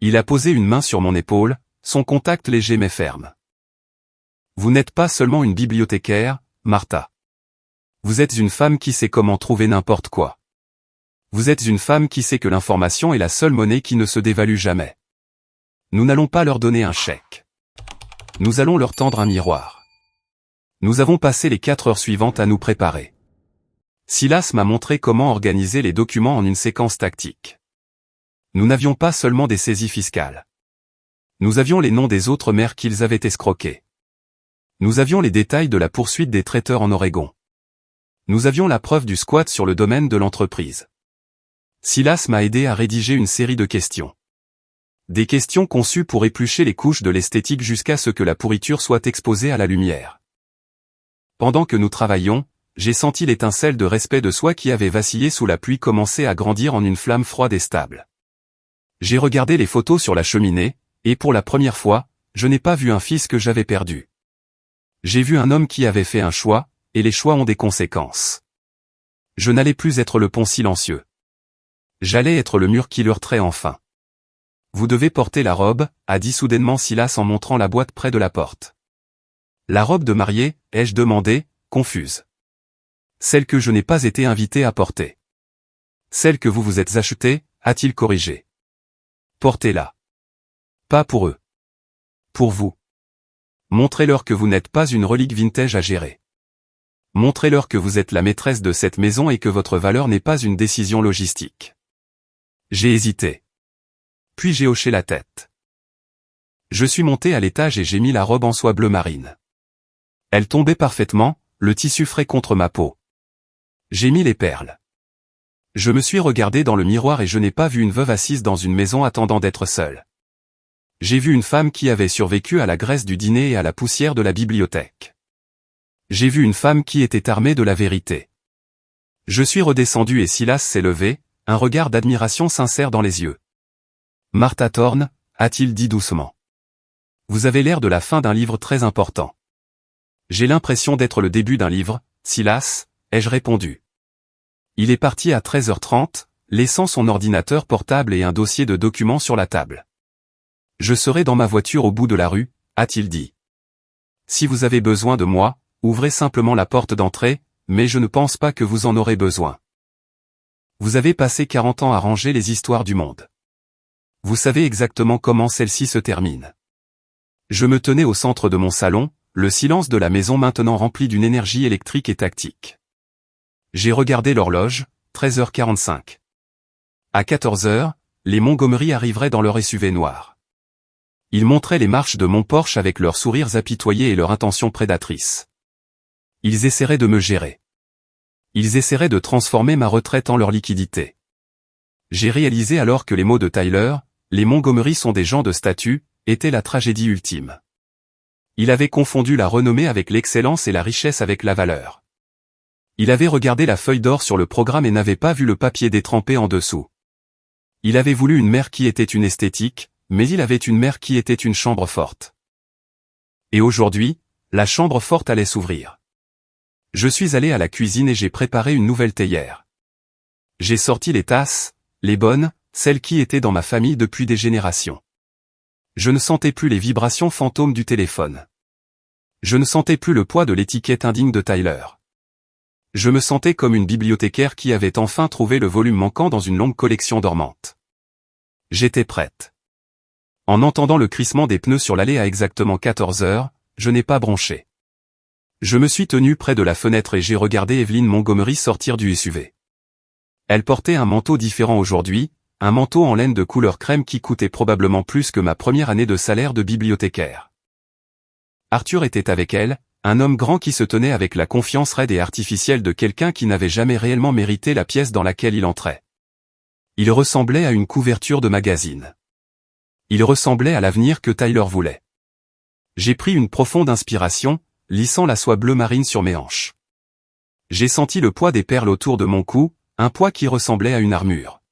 Il a posé une main sur mon épaule, son contact léger mais ferme. Vous n'êtes pas seulement une bibliothécaire, Martha. Vous êtes une femme qui sait comment trouver n'importe quoi. Vous êtes une femme qui sait que l'information est la seule monnaie qui ne se dévalue jamais. Nous n'allons pas leur donner un chèque. Nous allons leur tendre un miroir. Nous avons passé les 4 heures suivantes à nous préparer. Silas m'a montré comment organiser les documents en une séquence tactique. Nous n'avions pas seulement des saisies fiscales. Nous avions les noms des autres maires qu'ils avaient escroqués. Nous avions les détails de la poursuite des traiteurs en Oregon. Nous avions la preuve du squat sur le domaine de l'entreprise. Silas m'a aidé à rédiger une série de questions. Des questions conçues pour éplucher les couches de l'esthétique jusqu'à ce que la pourriture soit exposée à la lumière. Pendant que nous travaillions, j'ai senti l'étincelle de respect de soi qui avait vacillé sous la pluie commencer à grandir en une flamme froide et stable. J'ai regardé les photos sur la cheminée, et pour la première fois, je n'ai pas vu un fils que j'avais perdu. J'ai vu un homme qui avait fait un choix, et les choix ont des conséquences. Je n'allais plus être le pont silencieux. J'allais être le mur qui heurterait enfin. Vous devez porter la robe, a dit soudainement Silas en montrant la boîte près de la porte. La robe de mariée, ai-je demandé, confuse. Celle que je n'ai pas été invité à porter. Celle que vous vous êtes achetée, a-t-il corrigé. Portez-la. Pas pour eux. Pour vous. Montrez-leur que vous n'êtes pas une relique vintage à gérer. Montrez-leur que vous êtes la maîtresse de cette maison et que votre valeur n'est pas une décision logistique. J'ai hésité. Puis j'ai hoché la tête. Je suis monté à l'étage et j'ai mis la robe en soie bleu marine. Elle tombait parfaitement, le tissu frais contre ma peau. J'ai mis les perles. Je me suis regardé dans le miroir et je n'ai pas vu une veuve assise dans une maison attendant d'être seule. J'ai vu une femme qui avait survécu à la graisse du dîner et à la poussière de la bibliothèque. J'ai vu une femme qui était armée de la vérité. Je suis redescendu et Silas s'est levé, un regard d'admiration sincère dans les yeux. Martha Thorne, a-t-il dit doucement. Vous avez l'air de la fin d'un livre très important. J'ai l'impression d'être le début d'un livre, Silas, ai-je répondu. Il est parti à 13h30, laissant son ordinateur portable et un dossier de documents sur la table. Je serai dans ma voiture au bout de la rue, a-t-il dit. Si vous avez besoin de moi, ouvrez simplement la porte d'entrée, mais je ne pense pas que vous en aurez besoin. Vous avez passé 40 ans à ranger les histoires du monde. Vous savez exactement comment celle-ci se termine. Je me tenais au centre de mon salon, le silence de la maison maintenant rempli d'une énergie électrique et tactique. J'ai regardé l'horloge, 13h45. À 14h, les Montgomery arriveraient dans leur SUV noir. Ils montraient les marches de mon Porsche avec leurs sourires apitoyés et leur intention prédatrice. Ils essaieraient de me gérer. Ils essaieraient de transformer ma retraite en leur liquidité. J'ai réalisé alors que les mots de Tyler, les Montgomery sont des gens de statut, étaient la tragédie ultime. Il avait confondu la renommée avec l'excellence et la richesse avec la valeur. Il avait regardé la feuille d'or sur le programme et n'avait pas vu le papier détrempé en dessous. Il avait voulu une mère qui était une esthétique, mais il avait une mère qui était une chambre forte. Et aujourd'hui, la chambre forte allait s'ouvrir. Je suis allé à la cuisine et j'ai préparé une nouvelle théière. J'ai sorti les tasses, les bonnes, celles qui étaient dans ma famille depuis des générations. Je ne sentais plus les vibrations fantômes du téléphone. Je ne sentais plus le poids de l'étiquette indigne de Tyler. Je me sentais comme une bibliothécaire qui avait enfin trouvé le volume manquant dans une longue collection dormante. J'étais prête. En entendant le crissement des pneus sur l'allée à exactement 14h, je n'ai pas bronché. Je me suis tenu près de la fenêtre et j'ai regardé Evelyn Montgomery sortir du SUV. Elle portait un manteau différent aujourd'hui, un manteau en laine de couleur crème qui coûtait probablement plus que ma première année de salaire de bibliothécaire. Arthur était avec elle, un homme grand qui se tenait avec la confiance raide et artificielle de quelqu'un qui n'avait jamais réellement mérité la pièce dans laquelle il entrait. Il ressemblait à une couverture de magazine. Il ressemblait à l'avenir que Tyler voulait. J'ai pris une profonde inspiration, lissant la soie bleu marine sur mes hanches. J'ai senti le poids des perles autour de mon cou, un poids qui ressemblait à une armure.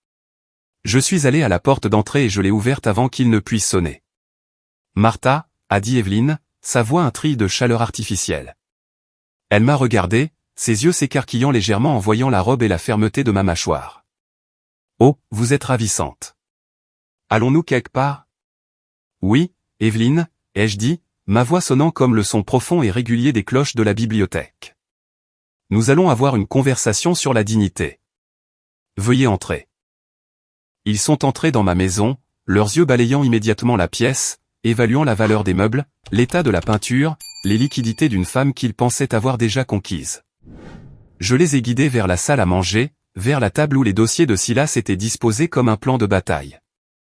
Je suis allé à la porte d'entrée et je l'ai ouverte avant qu'il ne puisse sonner. Martha, a dit Evelyn, sa voix un tri de chaleur artificielle. Elle m'a regardé, ses yeux s'écarquillant légèrement en voyant la robe et la fermeté de ma mâchoire. Oh, vous êtes ravissante. Allons-nous quelque part? Oui, Evelyn, ai-je dit, ma voix sonnant comme le son profond et régulier des cloches de la bibliothèque. Nous allons avoir une conversation sur la dignité. veuillez entrer. Ils sont entrés dans ma maison, leurs yeux balayant immédiatement la pièce, évaluant la valeur des meubles, l'état de la peinture, les liquidités d'une femme qu'ils pensaient avoir déjà conquise. Je les ai guidés vers la salle à manger, vers la table où les dossiers de Silas étaient disposés comme un plan de bataille.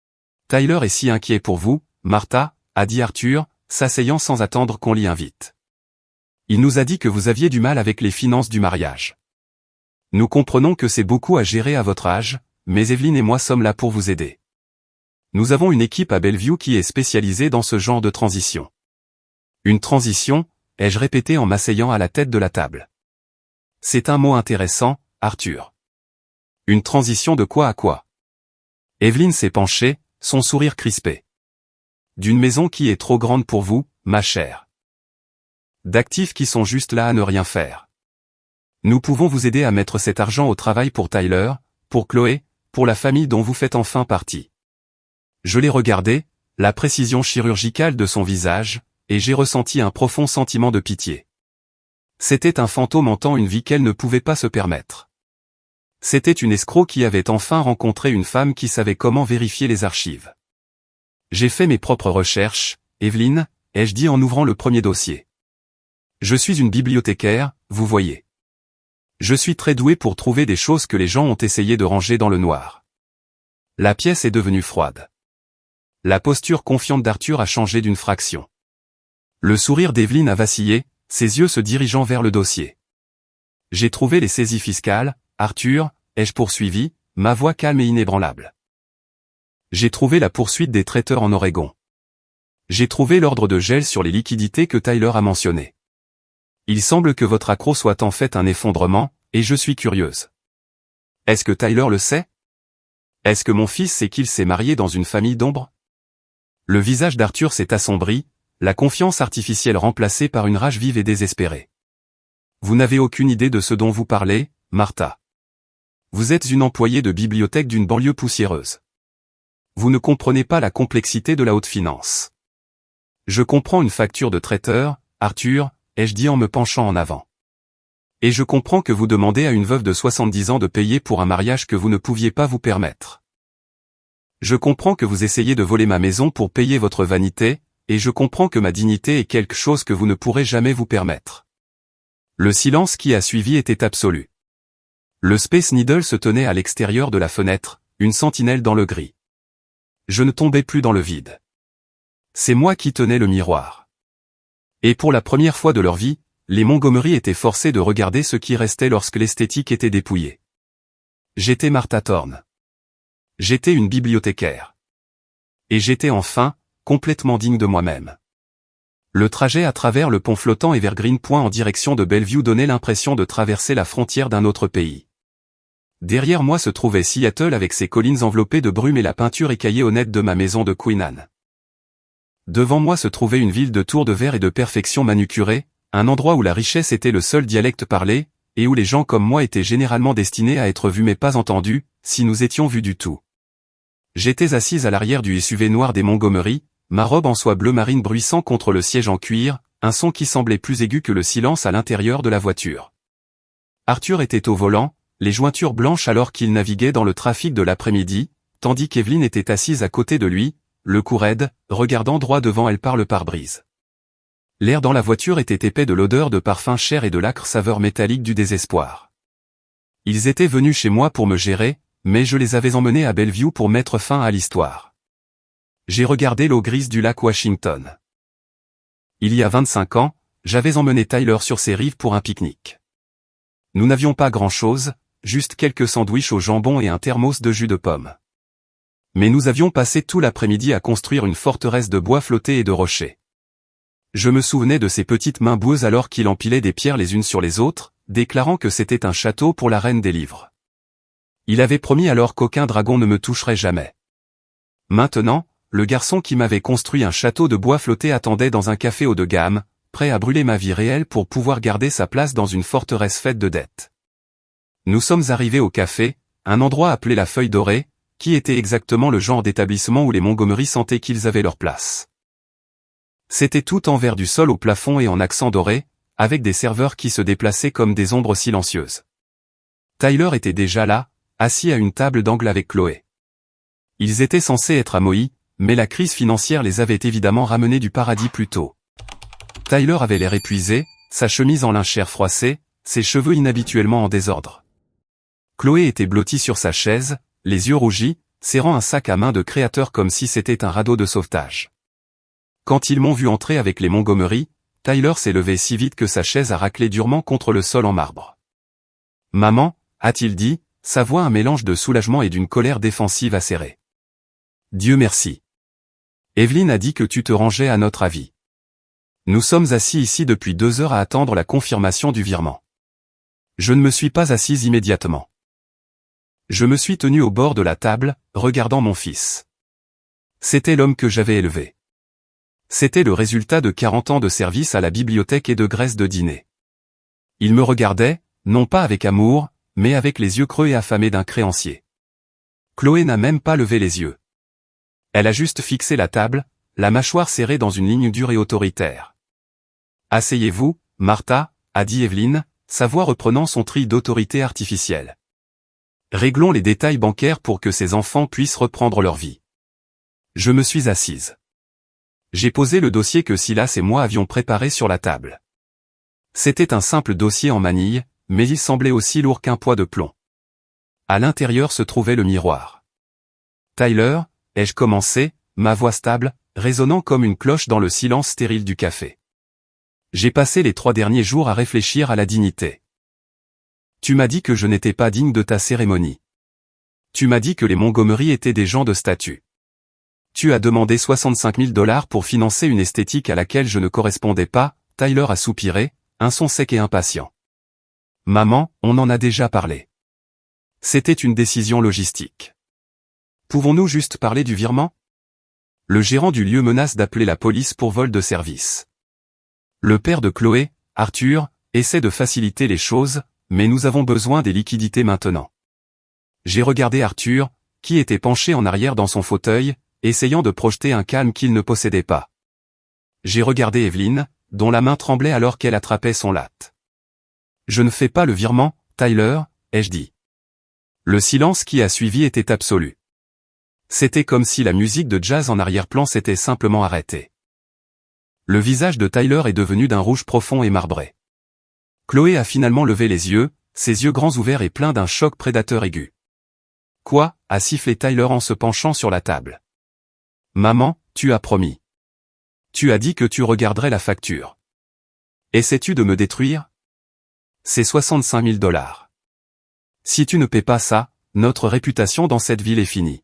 « Tyler est si inquiet pour vous, Martha, » a dit Arthur, s'asseyant sans attendre qu'on l'y invite. « Il nous a dit que vous aviez du mal avec les finances du mariage. Nous comprenons que c'est beaucoup à gérer à votre âge, mais Evelyn et moi sommes là pour vous aider. Nous avons une équipe à Bellevue qui est spécialisée dans ce genre de transition. » Une transition, ai-je répété en m'asseyant à la tête de la table. C'est un mot intéressant, Arthur. Une transition de quoi à quoi? Evelyn s'est penchée, son sourire crispé. D'une maison qui est trop grande pour vous, ma chère. D'actifs qui sont juste là à ne rien faire. Nous pouvons vous aider à mettre cet argent au travail pour Tyler, pour Chloé, pour la famille dont vous faites enfin partie. Je l'ai regardé, la précision chirurgicale de son visage, et j'ai ressenti un profond sentiment de pitié. C'était un fantôme hantant une vie qu'elle ne pouvait pas se permettre. C'était une escroc qui avait enfin rencontré une femme qui savait comment vérifier les archives. J'ai fait mes propres recherches, Evelyn, ai-je dit en ouvrant le premier dossier. Je suis une bibliothécaire, vous voyez. Je suis très doué pour trouver des choses que les gens ont essayé de ranger dans le noir. La pièce est devenue froide. La posture confiante d'Arthur a changé d'une fraction. Le sourire d'Evelyn a vacillé, ses yeux se dirigeant vers le dossier. J'ai trouvé les saisies fiscales, Arthur, ai-je poursuivi, ma voix calme et inébranlable. J'ai trouvé la poursuite des traiteurs en Oregon. J'ai trouvé l'ordre de gel sur les liquidités que Tyler a mentionné. Il semble que votre accroc soit en fait un effondrement, et je suis curieuse. Est-ce que Tyler le sait? Est-ce que mon fils sait qu'il s'est marié dans une famille d'ombre? Le visage d'Arthur s'est assombri, la confiance artificielle remplacée par une rage vive et désespérée. Vous n'avez aucune idée de ce dont vous parlez, Martha. Vous êtes une employée de bibliothèque d'une banlieue poussiéreuse. Vous ne comprenez pas la complexité de la haute finance. Je comprends une facture de traiteur, Arthur, ai-je dit en me penchant en avant. Et je comprends que vous demandez à une veuve de 70 ans de payer pour un mariage que vous ne pouviez pas vous permettre. Je comprends que vous essayez de voler ma maison pour payer votre vanité, et je comprends que ma dignité est quelque chose que vous ne pourrez jamais vous permettre. Le silence qui a suivi était absolu. Le Space Needle se tenait à l'extérieur de la fenêtre, une sentinelle dans le gris. Je ne tombais plus dans le vide. C'est moi qui tenais le miroir. Et pour la première fois de leur vie, les Montgomery étaient forcés de regarder ce qui restait lorsque l'esthétique était dépouillée. J'étais Martha Thorne. J'étais une bibliothécaire. Et j'étais enfin, complètement digne de moi-même. Le trajet à travers le pont flottant Evergreen Point en direction de Bellevue donnait l'impression de traverser la frontière d'un autre pays. Derrière moi se trouvait Seattle avec ses collines enveloppées de brume et la peinture écaillée au net de ma maison de Queen Anne. Devant moi se trouvait une ville de tours de verre et de perfection manucurée, un endroit où la richesse était le seul dialecte parlé, et où les gens comme moi étaient généralement destinés à être vus mais pas entendus, si nous étions vus du tout. J'étais assise à l'arrière du SUV noir des Montgomery, ma robe en soie bleu marine bruissant contre le siège en cuir, un son qui semblait plus aigu que le silence à l'intérieur de la voiture. Arthur était au volant, les jointures blanches alors qu'il naviguait dans le trafic de l'après-midi, tandis qu'Evelyn était assise à côté de lui, le cou raide, regardant droit devant elle par le pare-brise. L'air dans la voiture était épais de l'odeur de parfum cher et de l'âcre saveur métallique du désespoir. Ils étaient venus chez moi pour me gérer, mais je les avais emmenés à Bellevue pour mettre fin à l'histoire. J'ai regardé l'eau grise du lac Washington. Il y a 25 ans, j'avais emmené Tyler sur ses rives pour un pique-nique. Nous n'avions pas grand-chose, juste quelques sandwichs au jambon et un thermos de jus de pomme. Mais nous avions passé tout l'après-midi à construire une forteresse de bois flotté et de rochers. Je me souvenais de ses petites mains boueuses alors qu'il empilait des pierres les unes sur les autres, déclarant que c'était un château pour la reine des livres. Il avait promis alors qu'aucun dragon ne me toucherait jamais. Maintenant, le garçon qui m'avait construit un château de bois flotté attendait dans un café haut de gamme, prêt à brûler ma vie réelle pour pouvoir garder sa place dans une forteresse faite de dettes. Nous sommes arrivés au café, un endroit appelé la Feuille Dorée, qui était exactement le genre d'établissement où les Montgomery sentaient qu'ils avaient leur place. C'était tout en verre du sol au plafond et en accent doré, avec des serveurs qui se déplaçaient comme des ombres silencieuses. Tyler était déjà là, assis à une table d'angle avec Chloé. Ils étaient censés être amoïs, mais la crise financière les avait évidemment ramenés du paradis plus tôt. Tyler avait l'air épuisé, sa chemise en lin chair froissée, ses cheveux inhabituellement en désordre. Chloé était blottie sur sa chaise, les yeux rougis, serrant un sac à main de créateur comme si c'était un radeau de sauvetage. Quand ils m'ont vu entrer avec les Montgomery, Tyler s'est levé si vite que sa chaise a raclé durement contre le sol en marbre. « Maman » a-t-il dit, sa voix un mélange de soulagement et d'une colère défensive acérée. « Dieu merci. Evelyne a dit que tu te rangeais à notre avis. Nous sommes assis ici depuis 2 heures à attendre la confirmation du virement. Je ne me suis pas assise immédiatement. Je me suis tenu au bord de la table, regardant mon fils. C'était l'homme que j'avais élevé. C'était le résultat de 40 ans de service à la bibliothèque et de graisse de dîner. Il me regardait, non pas avec amour, mais avec les yeux creux et affamés d'un créancier. Chloé n'a même pas levé les yeux. Elle a juste fixé la table, la mâchoire serrée dans une ligne dure et autoritaire. « Asseyez-vous, Martha » a dit Evelyne, sa voix reprenant son tri d'autorité artificielle. « Réglons les détails bancaires pour que ces enfants puissent reprendre leur vie. » Je me suis assise. J'ai posé le dossier que Silas et moi avions préparé sur la table. C'était un simple dossier en manille, mais il semblait aussi lourd qu'un poids de plomb. À l'intérieur se trouvait le miroir. « Tyler » ai-je commencé, ma voix stable, résonnant comme une cloche dans le silence stérile du café. J'ai passé les 3 derniers jours à réfléchir à la dignité. Tu m'as dit que je n'étais pas digne de ta cérémonie. Tu m'as dit que les Montgomery étaient des gens de statut. Tu as demandé 65 000 $ pour financer une esthétique à laquelle je ne correspondais pas, Tyler a soupiré, un son sec et impatient. Maman, on en a déjà parlé. C'était une décision logistique. Pouvons-nous juste parler du virement? Le gérant du lieu menace d'appeler la police pour vol de service. Le père de Chloé, Arthur, essaie de faciliter les choses, mais nous avons besoin des liquidités maintenant. J'ai regardé Arthur, qui était penché en arrière dans son fauteuil, essayant de projeter un calme qu'il ne possédait pas. J'ai regardé Evelyne, dont la main tremblait alors qu'elle attrapait son latte. Je ne fais pas le virement, Tyler, ai-je dit. Le silence qui a suivi était absolu. C'était comme si la musique de jazz en arrière-plan s'était simplement arrêtée. Le visage de Tyler est devenu d'un rouge profond et marbré. Chloé a finalement levé les yeux, ses yeux grands ouverts et pleins d'un choc prédateur aigu. « Quoi » a sifflé Tyler en se penchant sur la table. « Maman, tu as promis. Tu as dit que tu regarderais la facture. Essaies-tu de me détruire? C'est 65 000 $. Si tu ne paies pas ça, notre réputation dans cette ville est finie. »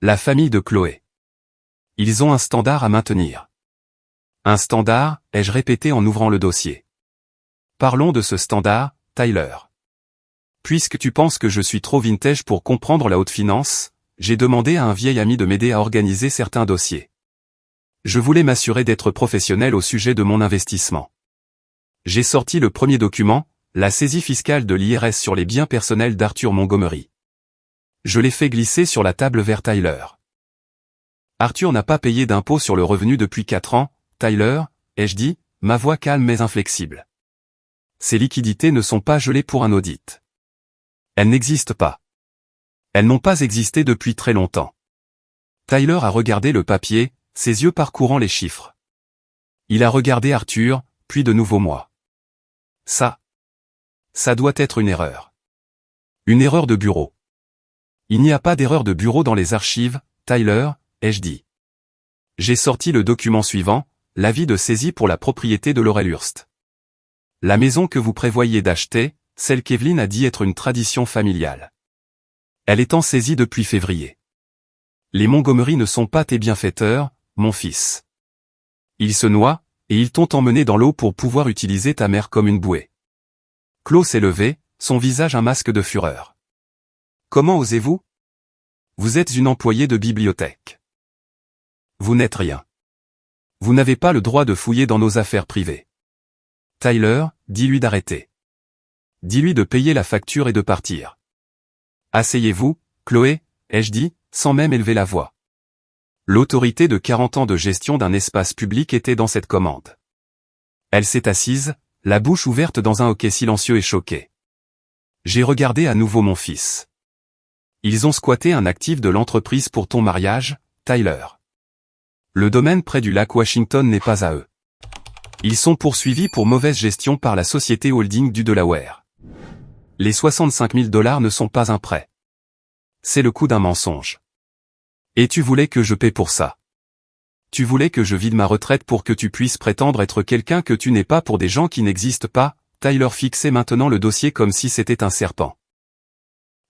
La famille de Chloé. Ils ont un standard à maintenir. Un standard, ai-je répété en ouvrant le dossier. Parlons de ce standard, Tyler. Puisque tu penses que je suis trop vintage pour comprendre la haute finance, j'ai demandé à un vieil ami de m'aider à organiser certains dossiers. Je voulais m'assurer d'être professionnel au sujet de mon investissement. J'ai sorti le premier document, la saisie fiscale de l'IRS sur les biens personnels d'Arthur Montgomery. Je l'ai fait glisser sur la table vers Tyler. Arthur n'a pas payé d'impôt sur le revenu depuis 4 ans, Tyler, ai-je dit, ma voix calme mais inflexible. Ces liquidités ne sont pas gelées pour un audit. Elles n'existent pas. Elles n'ont pas existé depuis très longtemps. Tyler a regardé le papier, ses yeux parcourant les chiffres. Il a regardé Arthur, puis de nouveau moi. Ça doit être une erreur. Une erreur de bureau. Il n'y a pas d'erreur de bureau dans les archives, Tyler, ai-je dit. J'ai sorti le document suivant, l'avis de saisie pour la propriété de Laurelhurst. La maison que vous prévoyez d'acheter, celle qu'Evelyne a dit être une tradition familiale. Elle est en saisie depuis février. Les Montgomery ne sont pas tes bienfaiteurs, mon fils. Ils se noient, et ils t'ont emmené dans l'eau pour pouvoir utiliser ta mère comme une bouée. Chloé s'est levé, son visage un masque de fureur. Comment osez-vous? Vous êtes une employée de bibliothèque. Vous n'êtes rien. Vous n'avez pas le droit de fouiller dans nos affaires privées. Tyler, dis-lui d'arrêter. Dis-lui de payer la facture et de partir. Asseyez-vous, Chloé, ai-je dit, sans même élever la voix. L'autorité de 40 ans de gestion d'un espace public était dans cette commande. Elle s'est assise, la bouche ouverte dans un hoquet silencieux et choqué. J'ai regardé à nouveau mon fils. Ils ont squatté un actif de l'entreprise pour ton mariage, Tyler. Le domaine près du lac Washington n'est pas à eux. Ils sont poursuivis pour mauvaise gestion par la société holding du Delaware. Les 65 000 $ ne sont pas un prêt. C'est le coût d'un mensonge. Et tu voulais que je paie pour ça. Tu voulais que je vide ma retraite pour que tu puisses prétendre être quelqu'un que tu n'es pas pour des gens qui n'existent pas. Tyler fixait maintenant le dossier comme si c'était un serpent.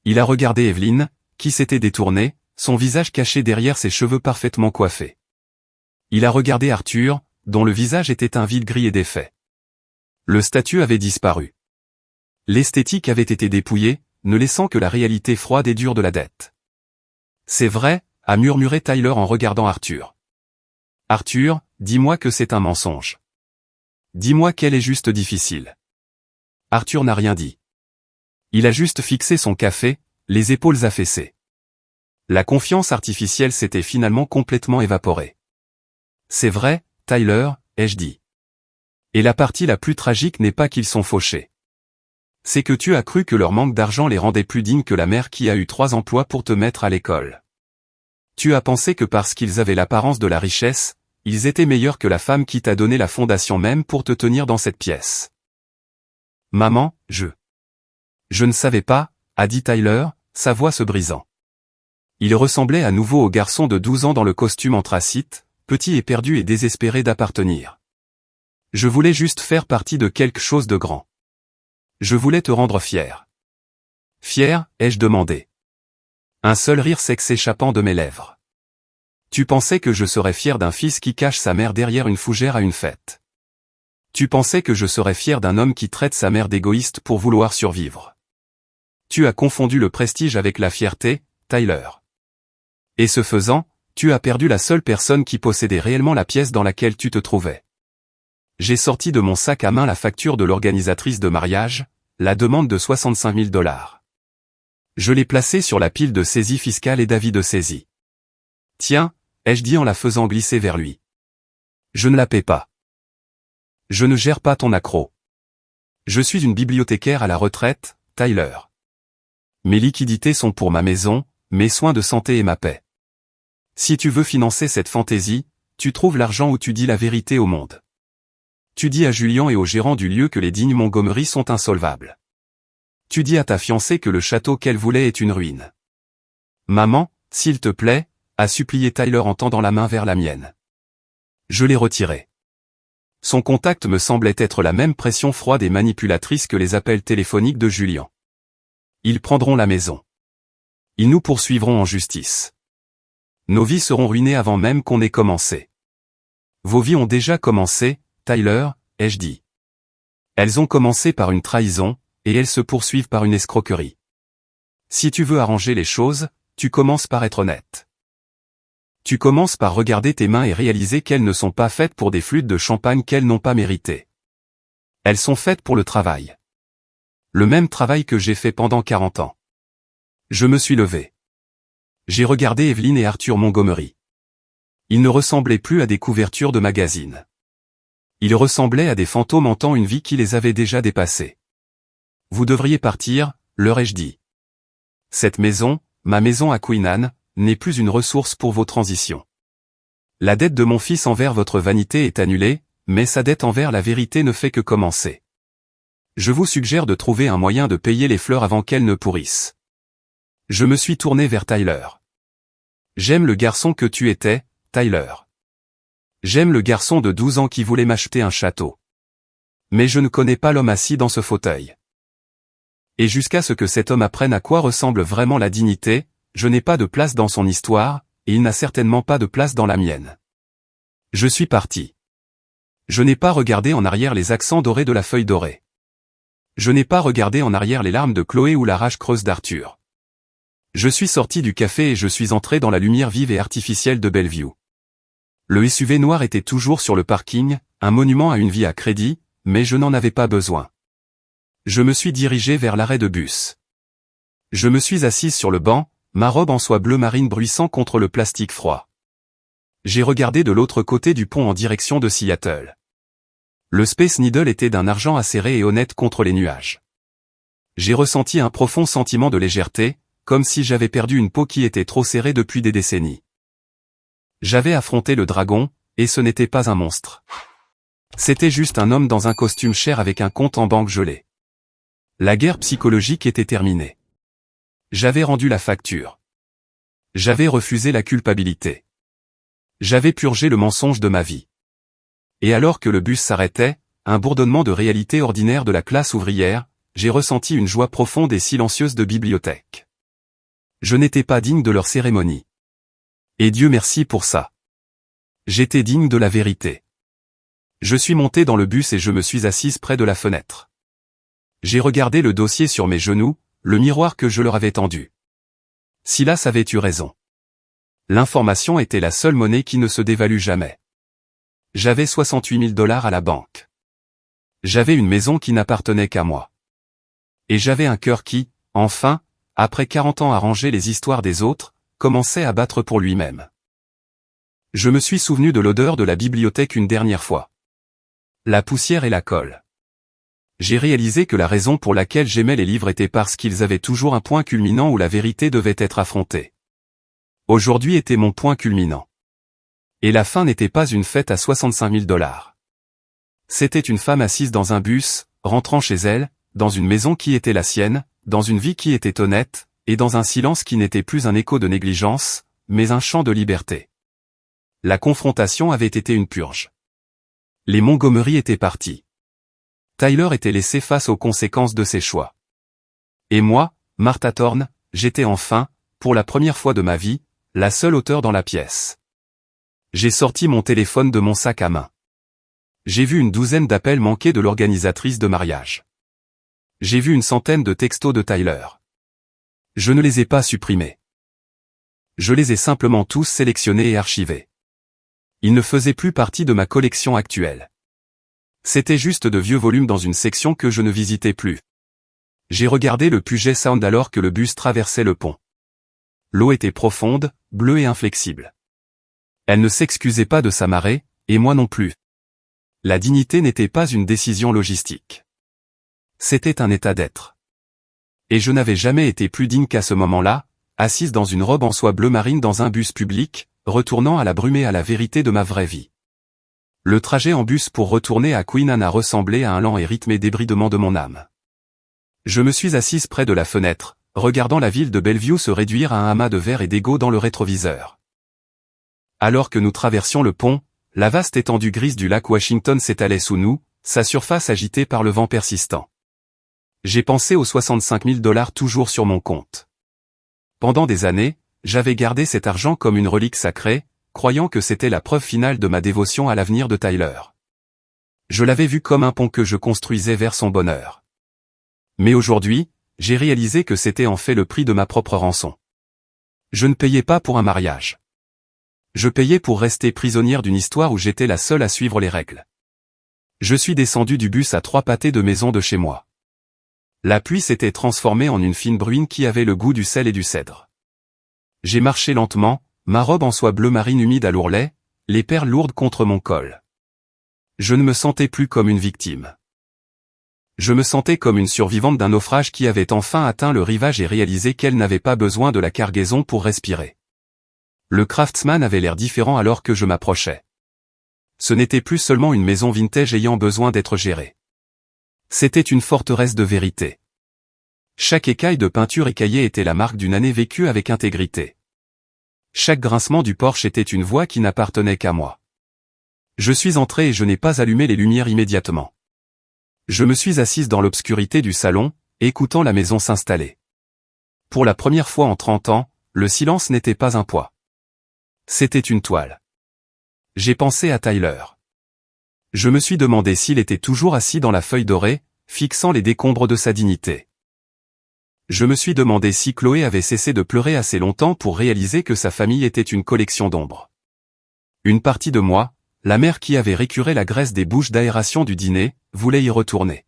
Il a regardé Evelyn, qui s'était détournée, son visage caché derrière ses cheveux parfaitement coiffés. Il a regardé Arthur, dont le visage était un vide gris et défait. Le statut avait disparu. L'esthétique avait été dépouillée, ne laissant que la réalité froide et dure de la dette. C'est vrai, a murmuré Tyler en regardant Arthur. Arthur, dis-moi que c'est un mensonge. Dis-moi qu'elle est juste difficile. Arthur n'a rien dit. Il a juste fixé son café, les épaules affaissées. La confiance artificielle s'était finalement complètement évaporée. C'est vrai, Tyler, ai-je dit. Et la partie la plus tragique n'est pas qu'ils sont fauchés. C'est que tu as cru que leur manque d'argent les rendait plus dignes que la mère qui a eu 3 emplois pour te mettre à l'école. Tu as pensé que parce qu'ils avaient l'apparence de la richesse, ils étaient meilleurs que la femme qui t'a donné la fondation même pour te tenir dans cette pièce. Maman, Je ne savais pas, a dit Tyler, sa voix se brisant. Il ressemblait à nouveau au garçon de 12 ans dans le costume anthracite, petit et perdu et désespéré d'appartenir. Je voulais juste faire partie de quelque chose de grand. Je voulais te rendre fier. Fier, ai-je demandé. Un seul rire sec s'échappant de mes lèvres. Tu pensais que je serais fier d'un fils qui cache sa mère derrière une fougère à une fête. Tu pensais que je serais fier d'un homme qui traite sa mère d'égoïste pour vouloir survivre. Tu as confondu le prestige avec la fierté, Tyler. Et ce faisant, tu as perdu la seule personne qui possédait réellement la pièce dans laquelle tu te trouvais. J'ai sorti de mon sac à main la facture de l'organisatrice de mariage, la demande de 65 000 $. Je l'ai placée sur la pile de saisie fiscale et d'avis de saisie. Tiens, ai-je dit en la faisant glisser vers lui. Je ne la paie pas. Je ne gère pas ton accro. Je suis une bibliothécaire à la retraite, Tyler. Mes liquidités sont pour ma maison, mes soins de santé et ma paix. Si tu veux financer cette fantaisie, tu trouves l'argent où tu dis la vérité au monde. Tu dis à Julian et au gérant du lieu que les dignes Montgomery sont insolvables. Tu dis à ta fiancée que le château qu'elle voulait est une ruine. Maman, s'il te plaît, a supplié Tyler en tendant la main vers la mienne. Je l'ai retirée. Son contact me semblait être la même pression froide et manipulatrice que les appels téléphoniques de Julian. Ils prendront la maison. Ils nous poursuivront en justice. Nos vies seront ruinées avant même qu'on ait commencé. Vos vies ont déjà commencé, Tyler, ai-je dit. Elles ont commencé par une trahison, et elles se poursuivent par une escroquerie. Si tu veux arranger les choses, tu commences par être honnête. Tu commences par regarder tes mains et réaliser qu'elles ne sont pas faites pour des flûtes de champagne qu'elles n'ont pas méritées. Elles sont faites pour le travail. Le même travail que j'ai fait pendant 40 ans. Je me suis levé. J'ai regardé Evelyn et Arthur Montgomery. Ils ne ressemblaient plus à des couvertures de magazines. Ils ressemblaient à des fantômes hantant une vie qui les avait déjà dépassés. Vous devriez partir, leur ai-je dit. Cette maison, ma maison à Queen Anne, n'est plus une ressource pour vos transitions. La dette de mon fils envers votre vanité est annulée, mais sa dette envers la vérité ne fait que commencer. Je vous suggère de trouver un moyen de payer les fleurs avant qu'elles ne pourrissent. Je me suis tourné vers Tyler. J'aime le garçon que tu étais, Tyler. J'aime le garçon de 12 ans qui voulait m'acheter un château. Mais je ne connais pas l'homme assis dans ce fauteuil. Et jusqu'à ce que cet homme apprenne à quoi ressemble vraiment la dignité, je n'ai pas de place dans son histoire, et il n'a certainement pas de place dans la mienne. Je suis parti. Je n'ai pas regardé en arrière les accents dorés de la feuille dorée. Je n'ai pas regardé en arrière les larmes de Chloé ou la rage creuse d'Arthur. Je suis sorti du café et je suis entré dans la lumière vive et artificielle de Bellevue. Le SUV noir était toujours sur le parking, un monument à une vie à crédit, mais je n'en avais pas besoin. Je me suis dirigé vers l'arrêt de bus. Je me suis assise sur le banc, ma robe en soie bleu marine bruissant contre le plastique froid. J'ai regardé de l'autre côté du pont en direction de Seattle. Le Space Needle était d'un argent acéré et honnête contre les nuages. J'ai ressenti un profond sentiment de légèreté, comme si j'avais perdu une peau qui était trop serrée depuis des décennies. J'avais affronté le dragon, et ce n'était pas un monstre. C'était juste un homme dans un costume cher avec un compte en banque gelé. La guerre psychologique était terminée. J'avais rendu la facture. J'avais refusé la culpabilité. J'avais purgé le mensonge de ma vie. Et alors que le bus s'arrêtait, un bourdonnement de réalité ordinaire de la classe ouvrière, j'ai ressenti une joie profonde et silencieuse de bibliothèque. Je n'étais pas digne de leur cérémonie. Et Dieu merci pour ça. J'étais digne de la vérité. Je suis monté dans le bus et je me suis assise près de la fenêtre. J'ai regardé le dossier sur mes genoux, le miroir que je leur avais tendu. Silas avait eu raison. L'information était la seule monnaie qui ne se dévalue jamais. J'avais 68 000 $ à la banque. J'avais une maison qui n'appartenait qu'à moi. Et j'avais un cœur qui, enfin, après 40 ans à ranger les histoires des autres, commençait à battre pour lui-même. Je me suis souvenu de l'odeur de la bibliothèque une dernière fois. La poussière et la colle. J'ai réalisé que la raison pour laquelle j'aimais les livres était parce qu'ils avaient toujours un point culminant où la vérité devait être affrontée. Aujourd'hui était mon point culminant. Et la fin n'était pas une fête à 65 000 $. C'était une femme assise dans un bus, rentrant chez elle, dans une maison qui était la sienne, dans une vie qui était honnête, et dans un silence qui n'était plus un écho de négligence, mais un chant de liberté. La confrontation avait été une purge. Les Montgomery étaient partis. Tyler était laissé face aux conséquences de ses choix. Et moi, Martha Thorne, j'étais enfin, pour la première fois de ma vie, la seule auteure dans la pièce. J'ai sorti mon téléphone de mon sac à main. J'ai vu une douzaine d'appels manqués de l'organisatrice de mariage. J'ai vu une centaine de textos de Tyler. Je ne les ai pas supprimés. Je les ai simplement tous sélectionnés et archivés. Ils ne faisaient plus partie de ma collection actuelle. C'était juste de vieux volumes dans une section que je ne visitais plus. J'ai regardé le Puget Sound alors que le bus traversait le pont. L'eau était profonde, bleue et inflexible. Elle ne s'excusait pas de sa marée, et moi non plus. La dignité n'était pas une décision logistique. C'était un état d'être. Et je n'avais jamais été plus digne qu'à ce moment-là, assise dans une robe en soie bleu marine dans un bus public, retournant à la brume et à la vérité de ma vraie vie. Le trajet en bus pour retourner à Queen Anne a ressemblé à un lent et rythmé débridement de mon âme. Je me suis assise près de la fenêtre, regardant la ville de Bellevue se réduire à un amas de verre et d'ego dans le rétroviseur. Alors que nous traversions le pont, la vaste étendue grise du lac Washington s'étalait sous nous, sa surface agitée par le vent persistant. J'ai pensé aux 65 000 $ toujours sur mon compte. Pendant des années, j'avais gardé cet argent comme une relique sacrée, croyant que c'était la preuve finale de ma dévotion à l'avenir de Tyler. Je l'avais vu comme un pont que je construisais vers son bonheur. Mais aujourd'hui, j'ai réalisé que c'était en fait le prix de ma propre rançon. Je ne payais pas pour un mariage. Je payais pour rester prisonnière d'une histoire où j'étais la seule à suivre les règles. Je suis descendu du bus à 3 pâtés de maison de chez moi. La pluie s'était transformée en une fine bruine qui avait le goût du sel et du cèdre. J'ai marché lentement, ma robe en soie bleu marine humide à l'ourlet, les perles lourdes contre mon col. Je ne me sentais plus comme une victime. Je me sentais comme une survivante d'un naufrage qui avait enfin atteint le rivage et réalisé qu'elle n'avait pas besoin de la cargaison pour respirer. Le Craftsman avait l'air différent alors que je m'approchais. Ce n'était plus seulement une maison vintage ayant besoin d'être gérée. C'était une forteresse de vérité. Chaque écaille de peinture écaillée était la marque d'une année vécue avec intégrité. Chaque grincement du porche était une voix qui n'appartenait qu'à moi. Je suis entré et je n'ai pas allumé les lumières immédiatement. Je me suis assise dans l'obscurité du salon, écoutant la maison s'installer. Pour la première fois en 30 ans, le silence n'était pas un poids. C'était une toile. J'ai pensé à Tyler. Je me suis demandé s'il était toujours assis dans la feuille dorée, fixant les décombres de sa dignité. Je me suis demandé si Chloé avait cessé de pleurer assez longtemps pour réaliser que sa famille était une collection d'ombres. Une partie de moi, la mère qui avait récuré la graisse des bouches d'aération du dîner, voulait y retourner.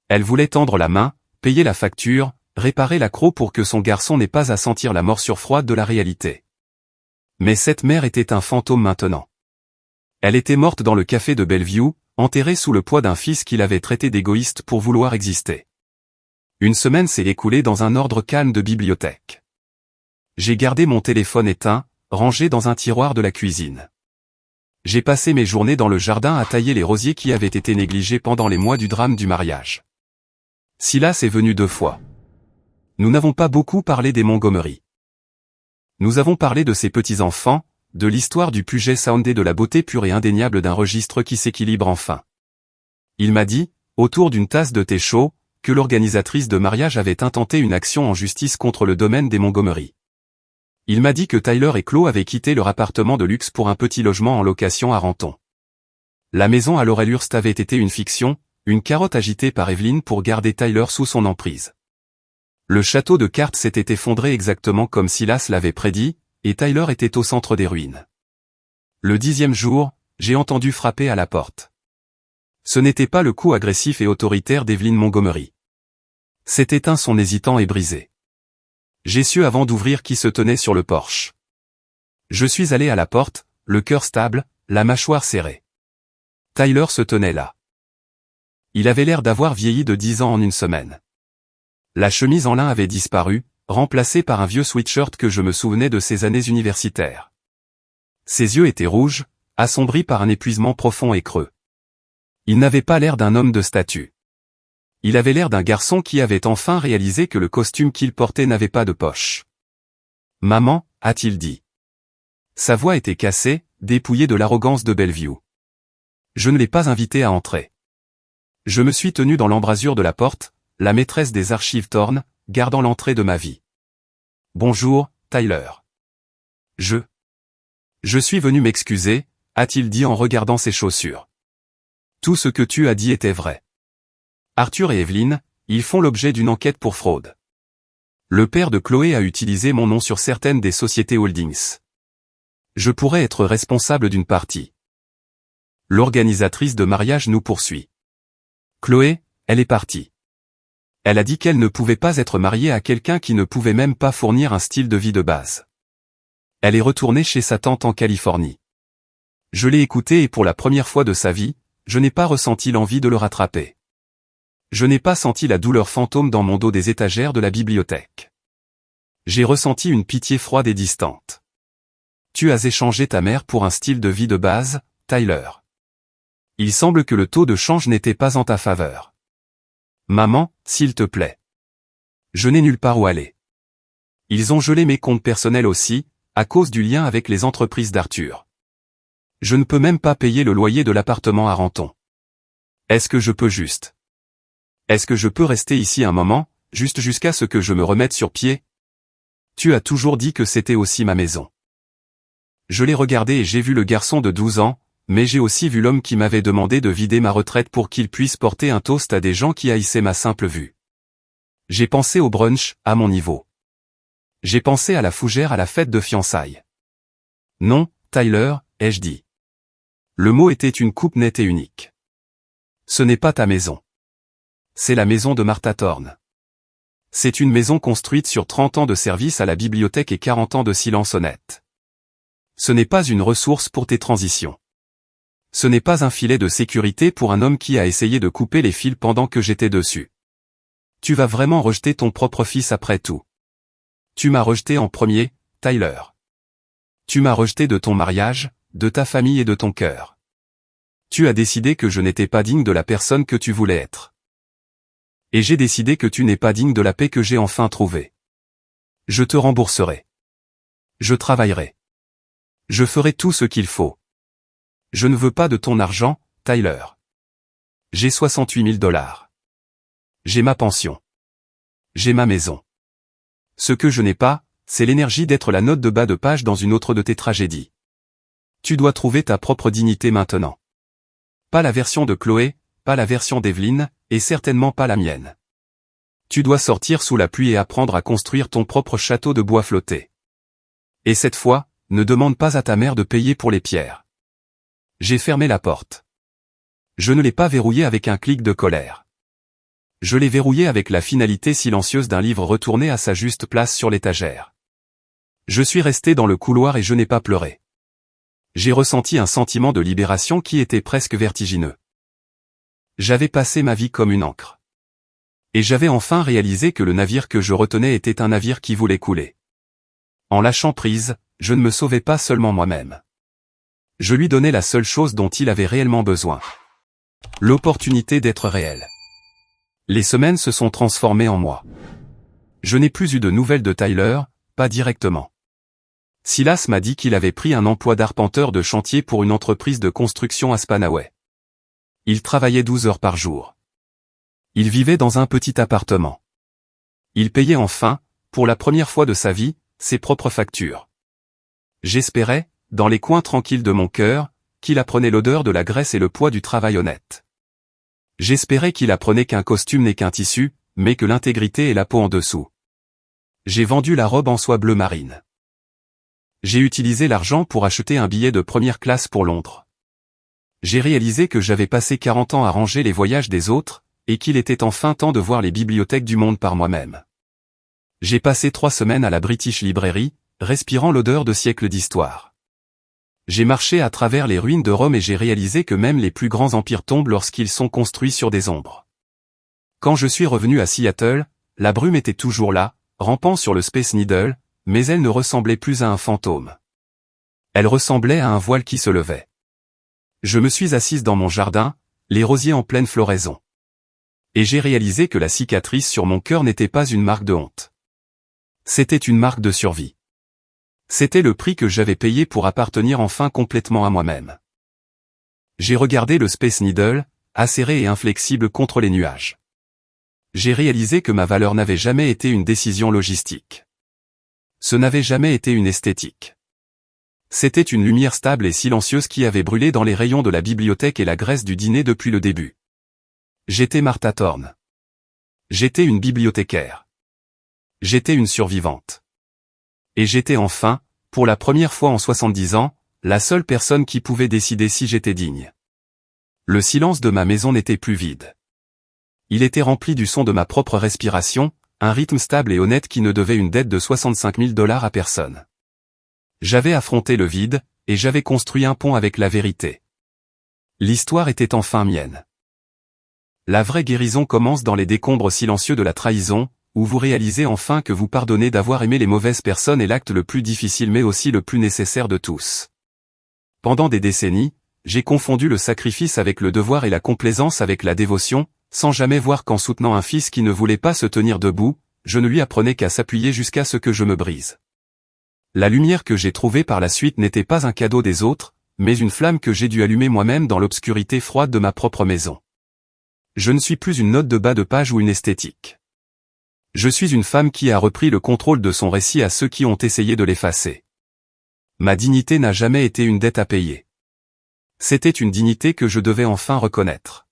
Elle voulait tendre la main, payer la facture, réparer l'accroc pour que son garçon n'ait pas à sentir la morsure froide de la réalité. Mais cette mère était un fantôme maintenant. Elle était morte dans le café de Bellevue, enterrée sous le poids d'un fils qu'il avait traité d'égoïste pour vouloir exister. Une semaine s'est écoulée dans un ordre calme de bibliothèque. J'ai gardé mon téléphone éteint, rangé dans un tiroir de la cuisine. J'ai passé mes journées dans le jardin à tailler les rosiers qui avaient été négligés pendant les mois du drame du mariage. Silas est venu 2 fois. Nous n'avons pas beaucoup parlé des Montgomery. Nous avons parlé de ses petits-enfants, de l'histoire du Puget Sound et de la beauté pure et indéniable d'un registre qui s'équilibre enfin. Il m'a dit, autour d'une tasse de thé chaud, que l'organisatrice de mariage avait intenté une action en justice contre le domaine des Montgomery. Il m'a dit que Tyler et Chloé avaient quitté leur appartement de luxe pour un petit logement en location à Renton. La maison à Laurelhurst avait été une fiction, une carotte agitée par Evelyn pour garder Tyler sous son emprise. Le château de cartes s'était effondré exactement comme Silas l'avait prédit, et Tyler était au centre des ruines. Le 10e jour, j'ai entendu frapper à la porte. Ce n'était pas le coup agressif et autoritaire d'Evelyn Montgomery. C'était un son hésitant et brisé. J'ai su avant d'ouvrir qui se tenait sur le porche. Je suis allé à la porte, le cœur stable, la mâchoire serrée. Tyler se tenait là. Il avait l'air d'avoir vieilli de 10 ans en une semaine. La chemise en lin avait disparu, remplacée par un vieux sweatshirt que je me souvenais de ses années universitaires. Ses yeux étaient rouges, assombris par un épuisement profond et creux. Il n'avait pas l'air d'un homme de statut. Il avait l'air d'un garçon qui avait enfin réalisé que le costume qu'il portait n'avait pas de poche. « Maman » a-t-il dit. Sa voix était cassée, dépouillée de l'arrogance de Bellevue. Je ne l'ai pas invité à entrer. Je me suis tenu dans l'embrasure de la porte, la maîtresse des archives Thorne, gardant l'entrée de ma vie. « Bonjour, Tyler. Je suis venu m'excuser » a-t-il dit en regardant ses chaussures. Tout ce que tu as dit était vrai. Arthur et Evelyn, ils font l'objet d'une enquête pour fraude. Le père de Chloé a utilisé mon nom sur certaines des sociétés holdings. Je pourrais être responsable d'une partie. L'organisatrice de mariage nous poursuit. Chloé, elle est partie. Elle a dit qu'elle ne pouvait pas être mariée à quelqu'un qui ne pouvait même pas fournir un style de vie de base. Elle est retournée chez sa tante en Californie. Je l'ai écoutée et pour la première fois de sa vie, je n'ai pas ressenti l'envie de le rattraper. Je n'ai pas senti la douleur fantôme dans mon dos des étagères de la bibliothèque. J'ai ressenti une pitié froide et distante. Tu as échangé ta mère pour un style de vie de base, Tyler. Il semble que le taux de change n'était pas en ta faveur. Maman, s'il te plaît. Je n'ai nulle part où aller. Ils ont gelé mes comptes personnels aussi, à cause du lien avec les entreprises d'Arthur. Je ne peux même pas payer le loyer de l'appartement à Renton. Est-ce que je peux rester ici un moment, juste jusqu'à ce que je me remette sur pied? Tu as toujours dit que c'était aussi ma maison. Je l'ai regardé et j'ai vu le garçon de 12 ans, mais j'ai aussi vu l'homme qui m'avait demandé de vider ma retraite pour qu'il puisse porter un toast à des gens qui haïssaient ma simple vue. J'ai pensé au brunch, à mon niveau. J'ai pensé à la fougère à la fête de fiançailles. Non, Tyler, ai-je dit. Le mot était une coupe nette et unique. Ce n'est pas ta maison. C'est la maison de Martha Thorne. C'est une maison construite sur 30 ans de service à la bibliothèque et 40 ans de silence honnête. Ce n'est pas une ressource pour tes transitions. Ce n'est pas un filet de sécurité pour un homme qui a essayé de couper les fils pendant que j'étais dessus. Tu vas vraiment rejeter ton propre fils après tout. Tu m'as rejeté en premier, Tyler. Tu m'as rejeté de ton mariage, de ta famille et de ton cœur. Tu as décidé que je n'étais pas digne de la personne que tu voulais être. Et j'ai décidé que tu n'es pas digne de la paix que j'ai enfin trouvée. Je te rembourserai. Je travaillerai. Je ferai tout ce qu'il faut. Je ne veux pas de ton argent, Tyler. J'ai 68 000 $. J'ai ma pension. J'ai ma maison. Ce que je n'ai pas, c'est l'énergie d'être la note de bas de page dans une autre de tes tragédies. Tu dois trouver ta propre dignité maintenant. Pas la version de Chloé, pas la version d'Evelyn, et certainement pas la mienne. Tu dois sortir sous la pluie et apprendre à construire ton propre château de bois flotté. Et cette fois, ne demande pas à ta mère de payer pour les pierres. J'ai fermé la porte. Je ne l'ai pas verrouillée avec un clic de colère. Je l'ai verrouillée avec la finalité silencieuse d'un livre retourné à sa juste place sur l'étagère. Je suis resté dans le couloir et je n'ai pas pleuré. J'ai ressenti un sentiment de libération qui était presque vertigineux. J'avais passé ma vie comme une encre. Et j'avais enfin réalisé que le navire que je retenais était un navire qui voulait couler. En lâchant prise, je ne me sauvais pas seulement moi-même. Je lui donnais la seule chose dont il avait réellement besoin. L'opportunité d'être réel. Les semaines se sont transformées en mois. Je n'ai plus eu de nouvelles de Tyler, pas directement. Silas m'a dit qu'il avait pris un emploi d'arpenteur de chantier pour une entreprise de construction à Spanaway. Il travaillait 12 heures par jour. Il vivait dans un petit appartement. Il payait enfin, pour la première fois de sa vie, ses propres factures. J'espérais, dans les coins tranquilles de mon cœur, qu'il apprenait l'odeur de la graisse et le poids du travail honnête. J'espérais qu'il apprenait qu'un costume n'est qu'un tissu, mais que l'intégrité est la peau en dessous. J'ai vendu la robe en soie bleu marine. J'ai utilisé l'argent pour acheter un billet de première classe pour Londres. J'ai réalisé que j'avais passé 40 ans à ranger les voyages des autres, et qu'il était enfin temps de voir les bibliothèques du monde par moi-même. J'ai passé 3 semaines à la British Library, respirant l'odeur de siècles d'histoire. J'ai marché à travers les ruines de Rome et j'ai réalisé que même les plus grands empires tombent lorsqu'ils sont construits sur des ombres. Quand je suis revenu à Seattle, la brume était toujours là, rampant sur le Space Needle, mais elle ne ressemblait plus à un fantôme. Elle ressemblait à un voile qui se levait. Je me suis assise dans mon jardin, les rosiers en pleine floraison. Et j'ai réalisé que la cicatrice sur mon cœur n'était pas une marque de honte. C'était une marque de survie. C'était le prix que j'avais payé pour appartenir enfin complètement à moi-même. J'ai regardé le Space Needle, acéré et inflexible contre les nuages. J'ai réalisé que ma valeur n'avait jamais été une décision logistique. Ce n'avait jamais été une esthétique. C'était une lumière stable et silencieuse qui avait brûlé dans les rayons de la bibliothèque et la graisse du dîner depuis le début. J'étais Martha Thorne. J'étais une bibliothécaire. J'étais une survivante. Et j'étais enfin, pour la première fois en 70 ans, la seule personne qui pouvait décider si j'étais digne. Le silence de ma maison n'était plus vide. Il était rempli du son de ma propre respiration, un rythme stable et honnête qui ne devait une dette de 65 000 $ à personne. J'avais affronté le vide, et j'avais construit un pont avec la vérité. L'histoire était enfin mienne. La vraie guérison commence dans les décombres silencieux de la trahison, où vous réalisez enfin que vous pardonnez d'avoir aimé les mauvaises personnes est l'acte le plus difficile mais aussi le plus nécessaire de tous. Pendant des décennies, j'ai confondu le sacrifice avec le devoir et la complaisance avec la dévotion, sans jamais voir qu'en soutenant un fils qui ne voulait pas se tenir debout, je ne lui apprenais qu'à s'appuyer jusqu'à ce que je me brise. La lumière que j'ai trouvée par la suite n'était pas un cadeau des autres, mais une flamme que j'ai dû allumer moi-même dans l'obscurité froide de ma propre maison. Je ne suis plus une note de bas de page ou une esthétique. Je suis une femme qui a repris le contrôle de son récit à ceux qui ont essayé de l'effacer. Ma dignité n'a jamais été une dette à payer. C'était une dignité que je devais enfin reconnaître.